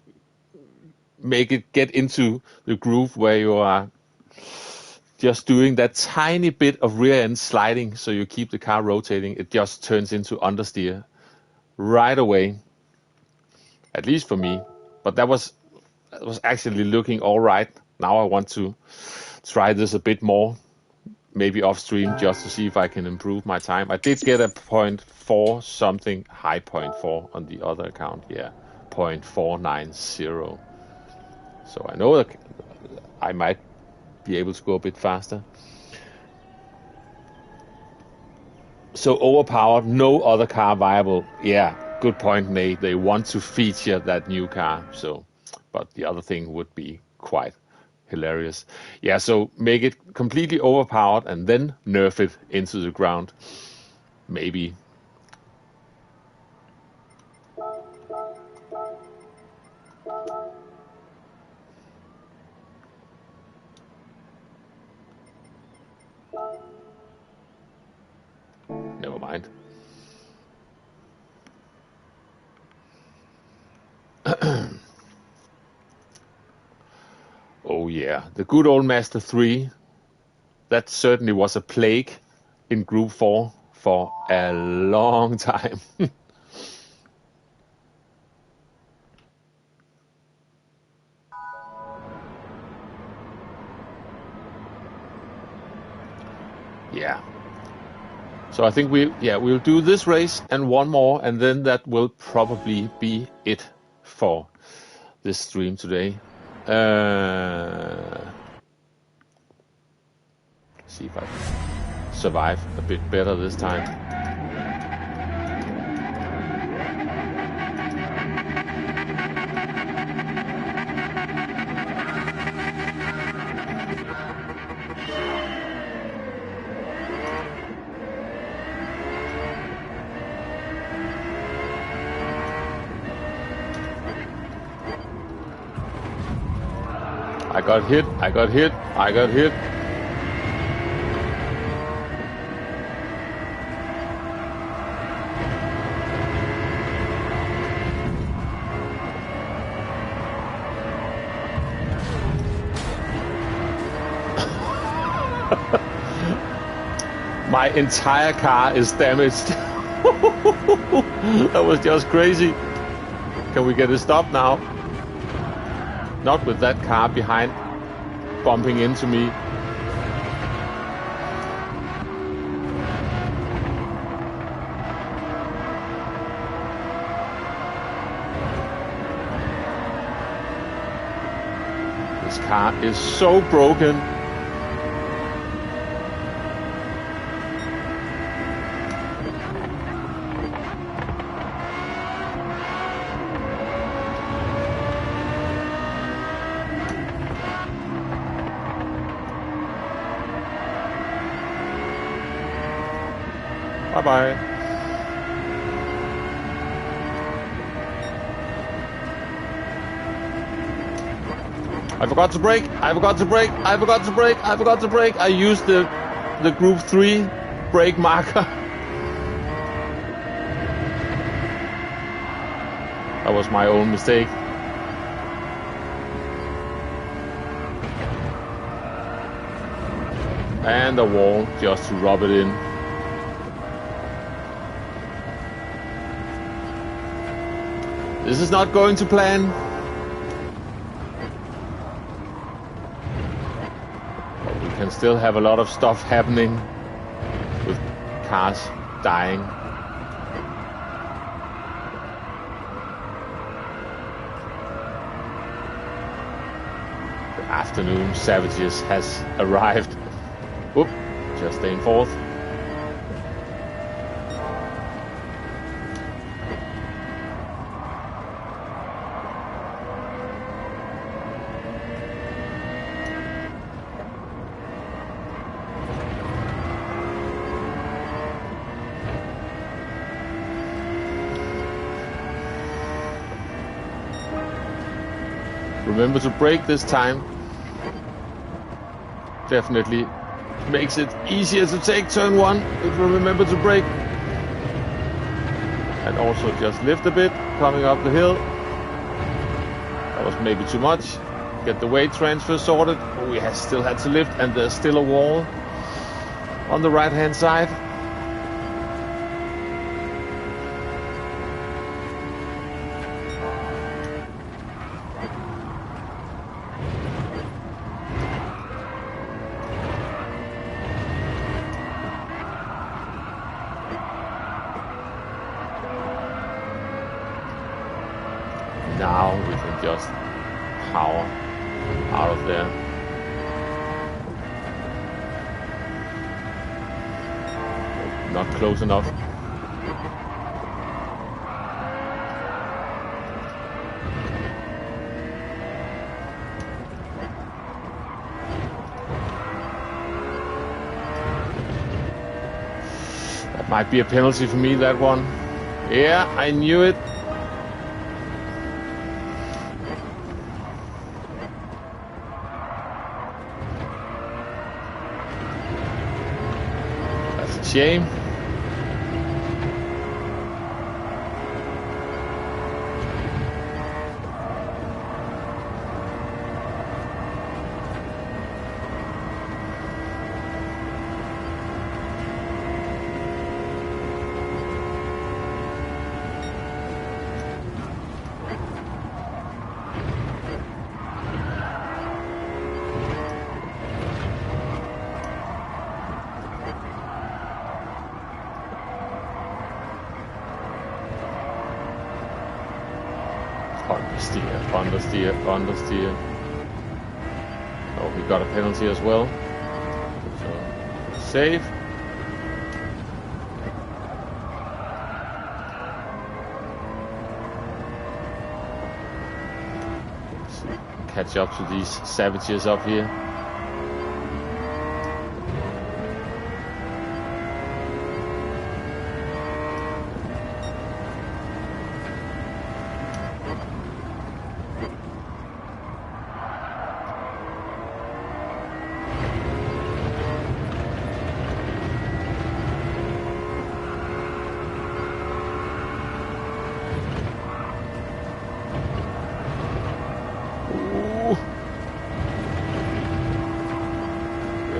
make it get into the groove where you are just doing that tiny bit of rear end sliding so you keep the car rotating. It just turns into understeer right away, at least for me. But that was actually looking all right. Now I want to try this a bit more, maybe off stream, just to see if I can improve my time. I did get a 0.4 something, high 0.4 on the other account. Yeah, 0.490. So I know that I might be able to go a bit faster. So overpowered, no other car viable. Yeah, good point, Nate. They want to feature that new car. So, but the other thing would be quite hilarious. Yeah, so make it completely overpowered and then nerf it into the ground. Maybe. Oh yeah, the good old Master 3. That certainly was a plague in Group 4 for a long time. Yeah. So I think we'll do this race and one more, and then that will probably be it for this stream today. See if I can survive a bit better this time. I got hit. My entire car is damaged. That was just crazy. Can we get it stopped now? Not with that car behind bumping into me. This car is so broken. Bye-bye. I forgot to brake. I used the Group 3 brake marker. That was my own mistake. And a wall just to rub it in. This is not going to plan. But we can still have a lot of stuff happening with cars dying. The afternoon savages has arrived. Whoop, just staying fourth. Remember to brake this time. Definitely makes it easier to take turn 1 if you remember to brake. And also just lift a bit coming up the hill. That was maybe too much. Get the weight transfer sorted. We still had to lift, and there's still a wall on the right hand side. Now we can just power out of there. Not close enough. That might be a penalty for me, that one. Yeah, I knew it. Shame. Understeer. Oh, we got a penalty as well. So, safe. Catch up to these savages up here.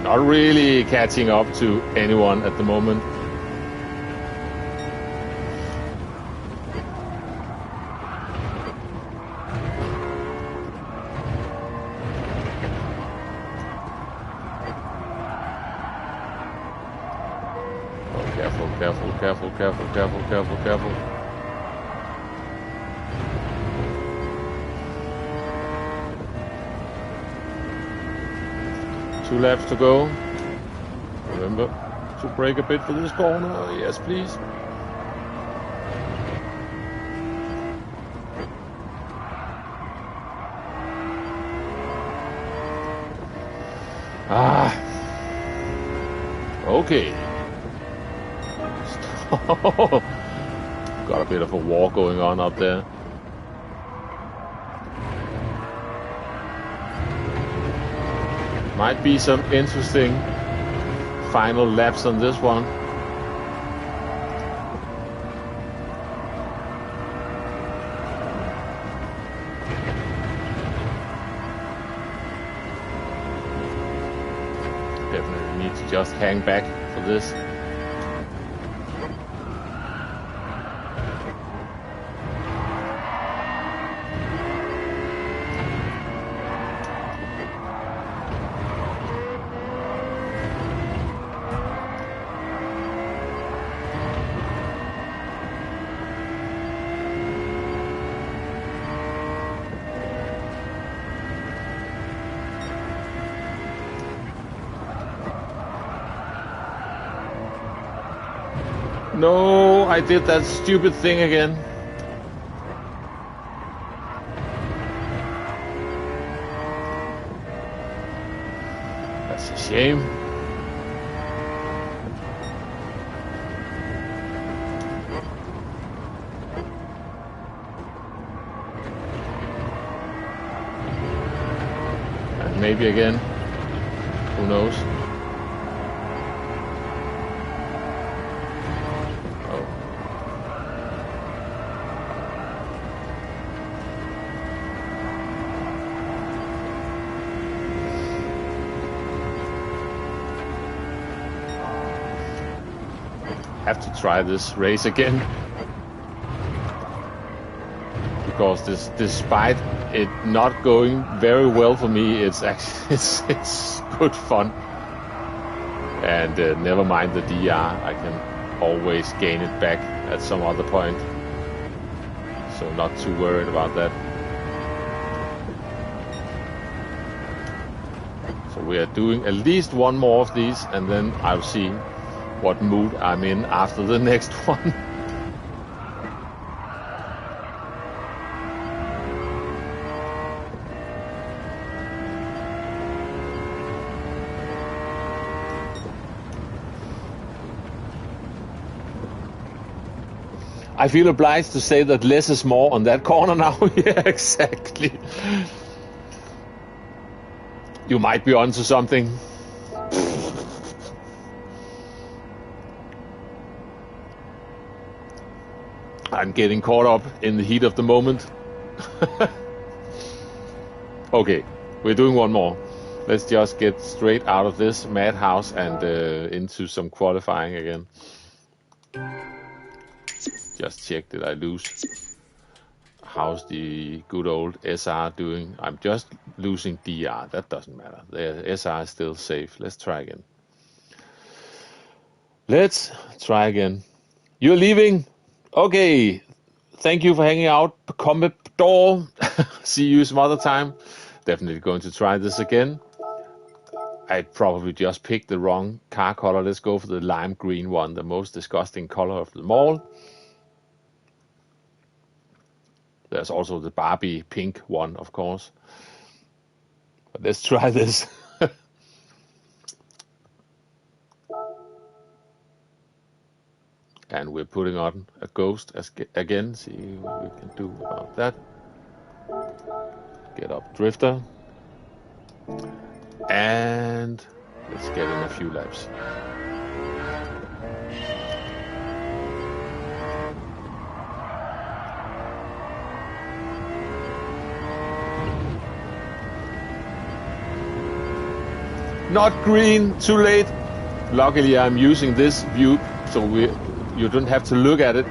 Not really catching up to anyone at the moment. Oh, careful. 2 laps to go. Remember to brake a bit for this corner. Yes, please. Okay. Got a bit of a war going on up there. Might be some interesting final laps on this one. Definitely need to just hang back for this. No, I did that stupid thing again. That's a shame. And maybe again. Who knows? Have to try this race again, because despite it not going very well for me, it's actually it's good fun. And never mind the DR, I can always gain it back at some other point, so not too worried about that. So we are doing at least one more of these, and then I'll see what mood I'm in after the next one. I feel obliged to say that less is more on that corner now. Yeah, exactly. You might be onto something. I'm getting caught up in the heat of the moment. Okay, we're doing one more. Let's just get straight out of this madhouse and into some qualifying again. Just check, did I lose? How's the good old SR doing? I'm just losing DR, that doesn't matter. The SR is still safe. Let's try again. Let's try again. You're leaving? Okay, thank you for hanging out, Commodore. See you some other time. Definitely going to try this again. I probably just picked the wrong car color. Let's go for the lime green one, the most disgusting color of them all. There's also the Barbie pink one, of course. But let's try this. And we're putting on a ghost again. See what we can do about that. Get up drifter. And let's get in a few laps. Not green, too late. Luckily I'm using this view so you don't have to look at it.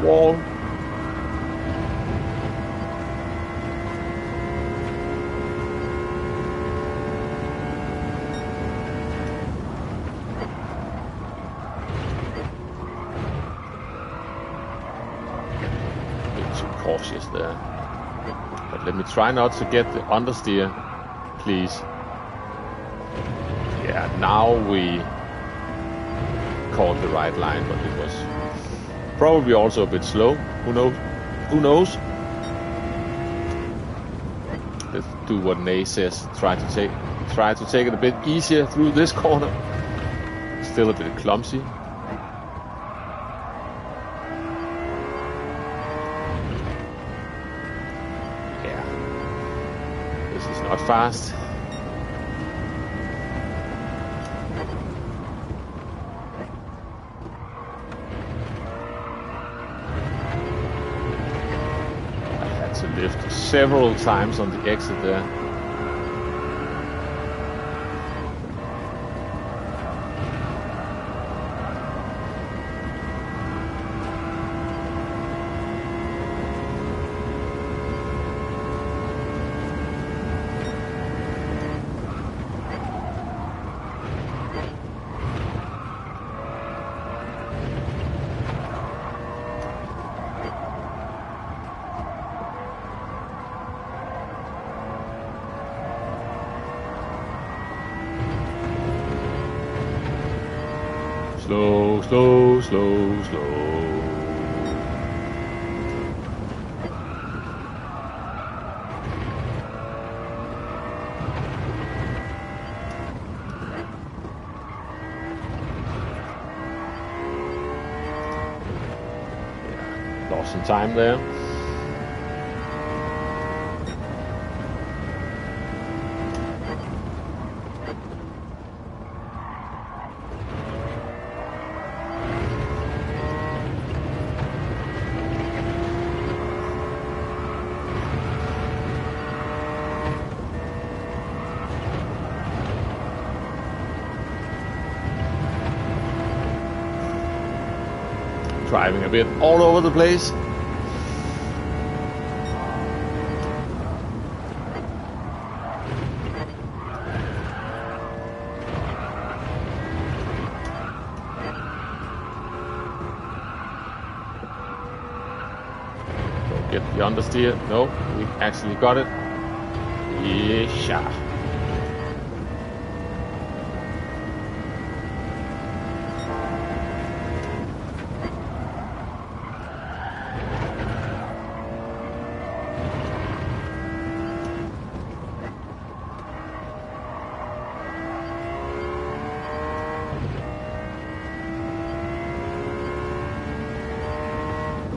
Wall. Cautious there, but let me try not to get the understeer, please. Yeah, now we caught the right line, but it was probably also a bit slow. Who knows? Let's do what Nay says. Try to take it a bit easier through this corner. Still a bit clumsy. Not fast. I had to lift several times on the exit there. Slow, slow, slow, slow. Lost some time there. Driving a bit all over the place. Don't get the understeer. No, we actually got it. Yeah.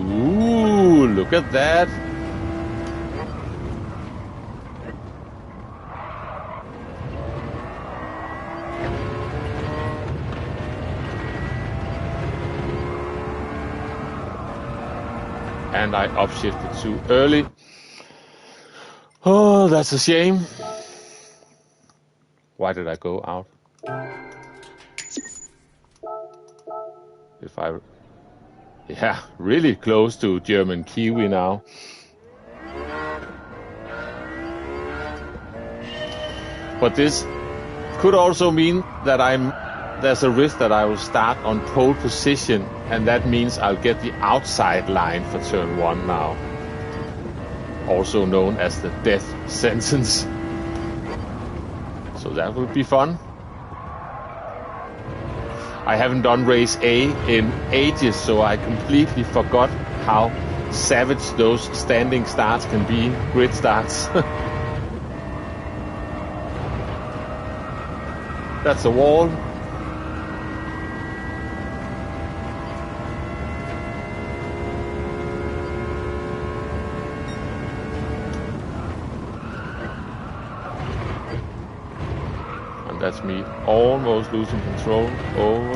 Ooh, look at that. And I upshifted too early. Oh, that's a shame. Why did I go out? Yeah, really close to German Kiwi now. But this could also mean that there's a risk that I will start on pole position, and that means I'll get the outside line for turn 1 now. Also known as the death sentence. So that will be fun. I haven't done race A in ages, so I completely forgot how savage those standing starts can be, grid starts. That's a wall. And that's me almost losing control over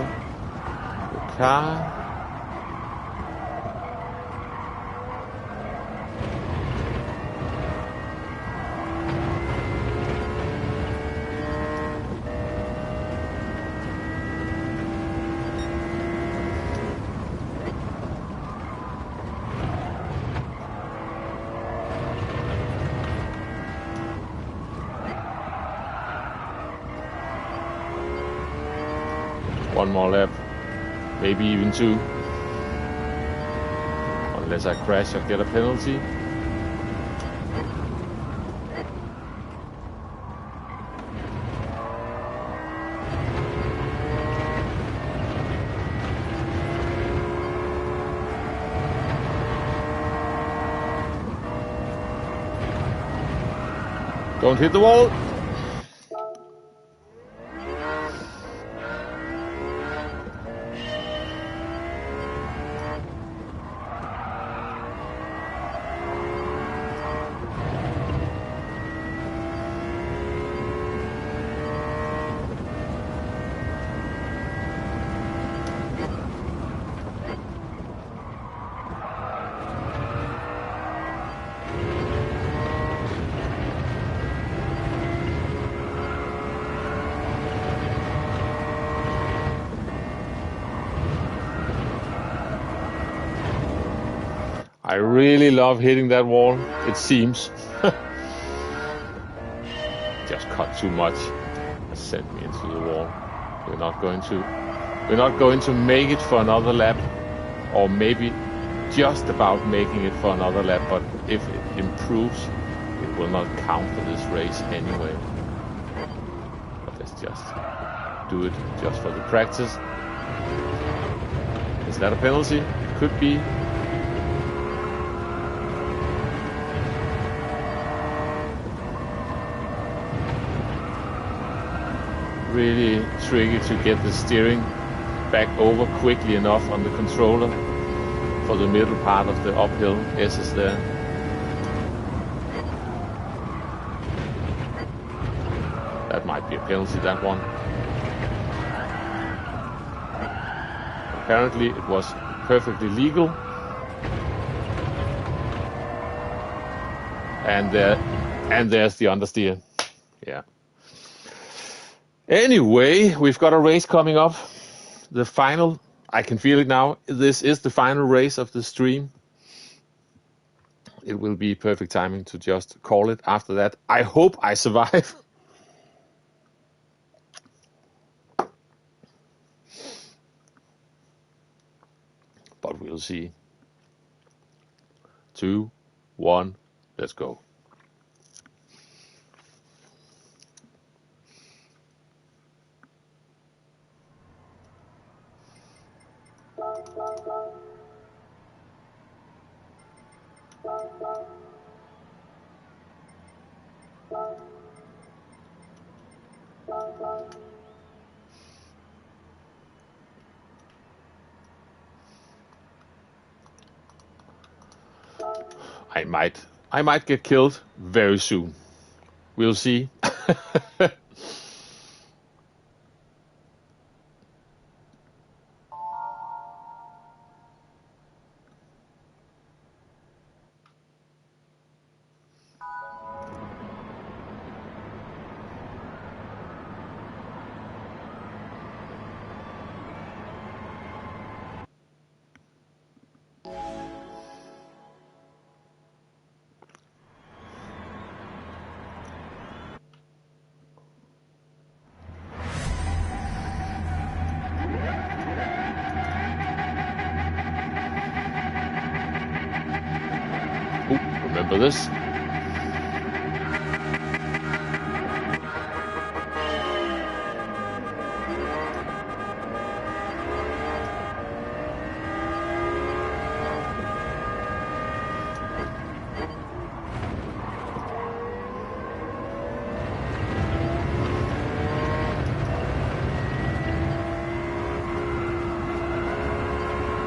the car. One more lap, maybe even 2. Unless I crash or get a penalty. Don't hit the wall. I really love hitting that wall, it seems. Just cut too much. It sent me into the wall. We're not going to make it for another lap, or maybe just about making it for another lap, but if it improves, it will not count for this race anyway. But let's just do it just for the practice. Is that a penalty? It could be. Really tricky to get the steering back over quickly enough on the controller for the middle part of the uphill S's there. That might be a penalty, that one. Apparently it was perfectly legal. And there's the understeer. Yeah. Anyway, we've got a race coming up. The final, I can feel it now. This is the final race of the stream. It will be perfect timing to just call it after that. I hope I survive. But we'll see. 2, 1, let's go. I might get killed very soon. We'll see. Ooh, remember this?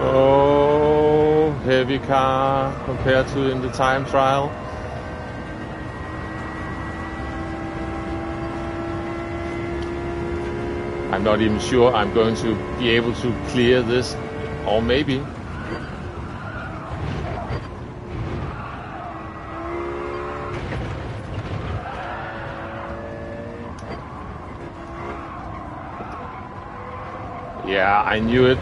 Oh, heavy car compared to in the time trial. I'm not even sure I'm going to be able to clear this, or maybe. Yeah, I knew it.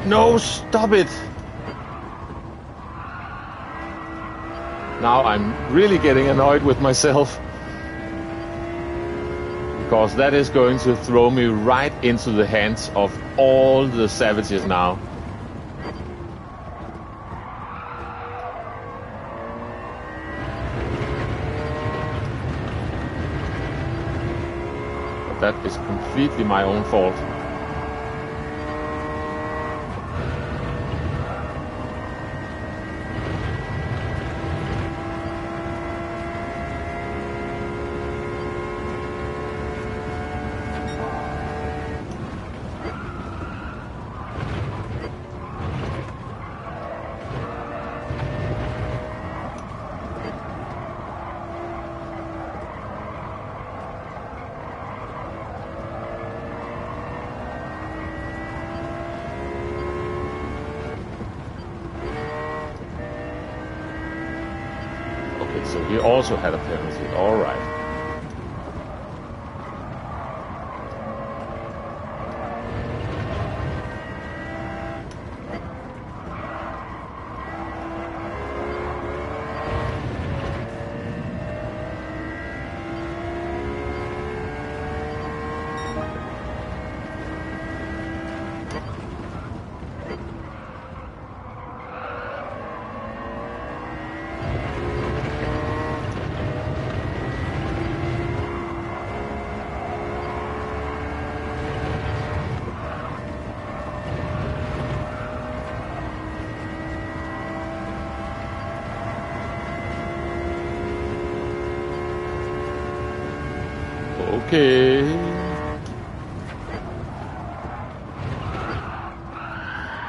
No, stop it! Now I'm really getting annoyed with myself. Because that is going to throw me right into the hands of all the savages now. But that is completely my own fault. So he also had a penalty. All right. Okay.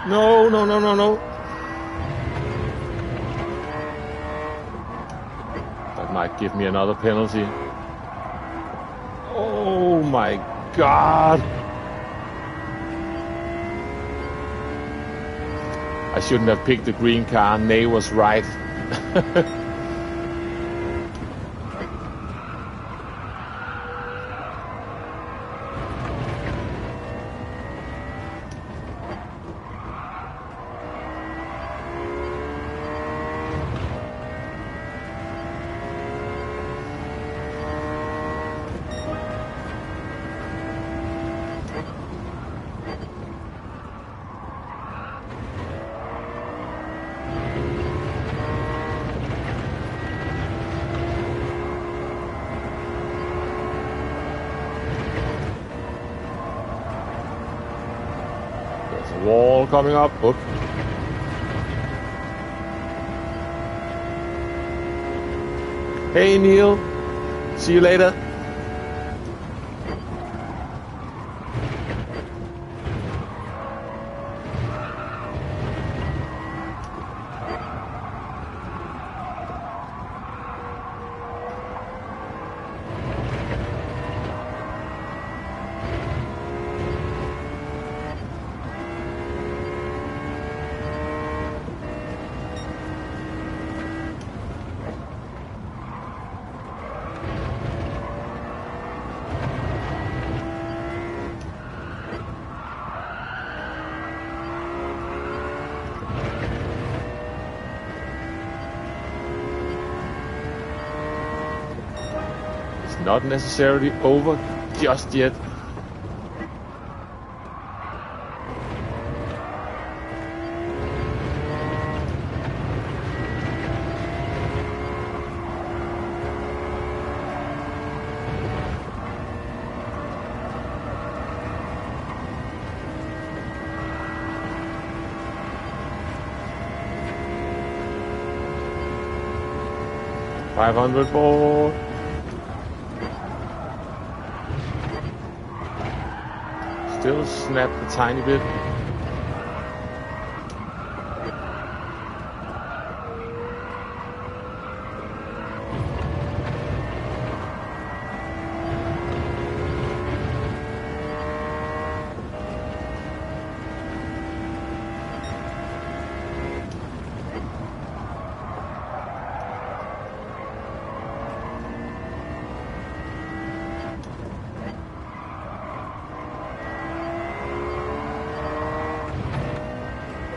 No, no, no, no, no. That might give me another penalty. Oh my God. I shouldn't have picked the green car. Nay was right. Wall coming up. Oops. Hey Neil, see you later. Not necessarily over just yet. $500 more. Still snapped a tiny bit.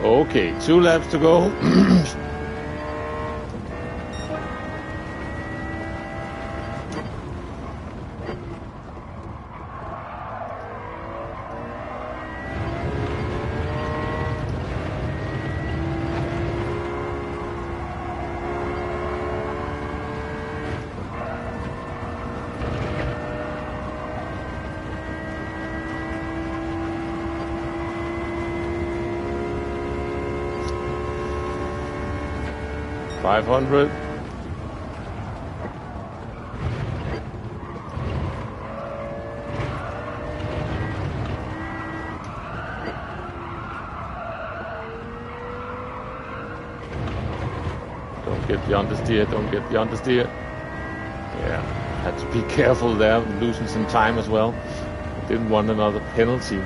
Okay, 2 laps to go. $500. Don't get the understeer, don't get the understeer. Yeah, had to be careful there, losing some time as well. Didn't want another penalty.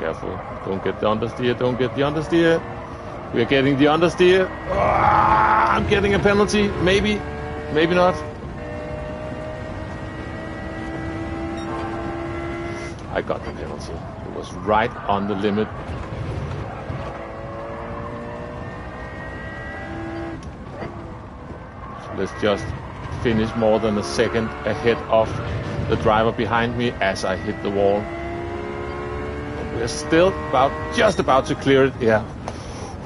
Careful. Don't get the understeer. Don't get the understeer. We're getting the understeer. I'm getting a penalty. Maybe. Maybe not. I got the penalty. It was right on the limit. So let's just finish more than a second ahead of the driver behind me as I hit the wall. We're still just about to clear it. Yeah.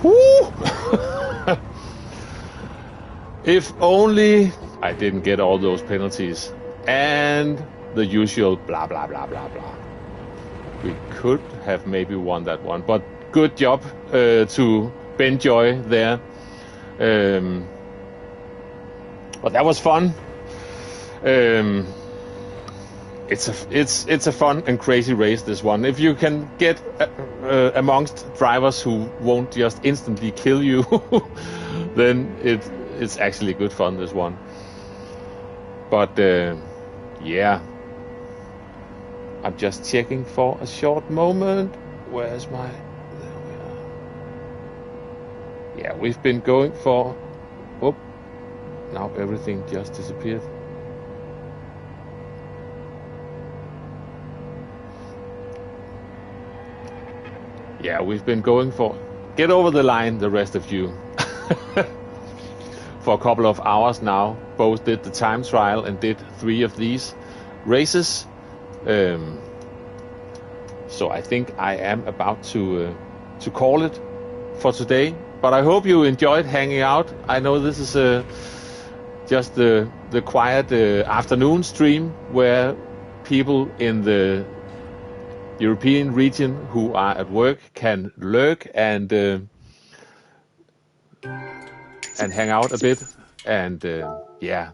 Woo! If only I didn't get all those penalties and the usual blah blah blah blah blah. We could have maybe won that one, but good job to Ben Joy there. But that was fun. It's a fun and crazy race, this one. If you can get amongst drivers who won't just instantly kill you, then it's actually good fun, this one. But yeah, I'm just checking for a short moment. Where's my? There we are. Yeah, we've been going for. Oh, now everything just disappeared. Yeah, we've been going for, get over the line, the rest of you, for a couple of hours now. Both did the time trial and did 3 of these races. So I think I am about to call it for today. But I hope you enjoyed hanging out. I know this is just the quiet afternoon stream where people in the European region who are at work can lurk and hang out a bit. And yeah,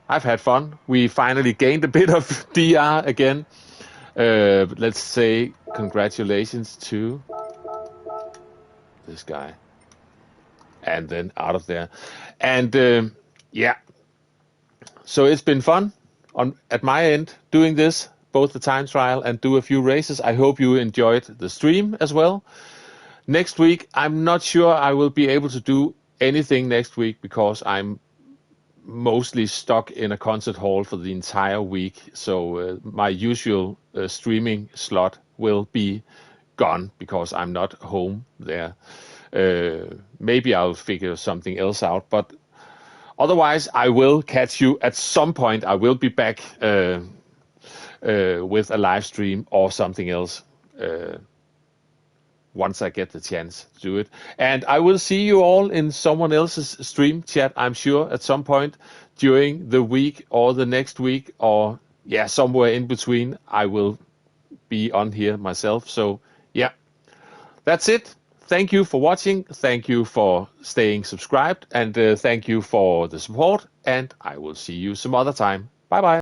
I've had fun. We finally gained a bit of DR again. Let's say congratulations to this guy. And then out of there. And yeah, so it's been fun at my end doing this, both the time trial and do a few races. I hope you enjoyed the stream as well. Next week, I'm not sure I will be able to do anything next week because I'm mostly stuck in a concert hall for the entire week. So my usual streaming slot will be gone because I'm not home there. Maybe I'll figure something else out, but otherwise I will catch you at some point. I will be back with a live stream or something else once I get the chance to do it. And I will see you all in someone else's stream chat, I'm sure, at some point during the week or the next week, or yeah, somewhere in between. I will be on here myself. So yeah, that's it. Thank you for watching. Thank you for staying subscribed, and thank you for the support. And I will see you some other time. Bye bye.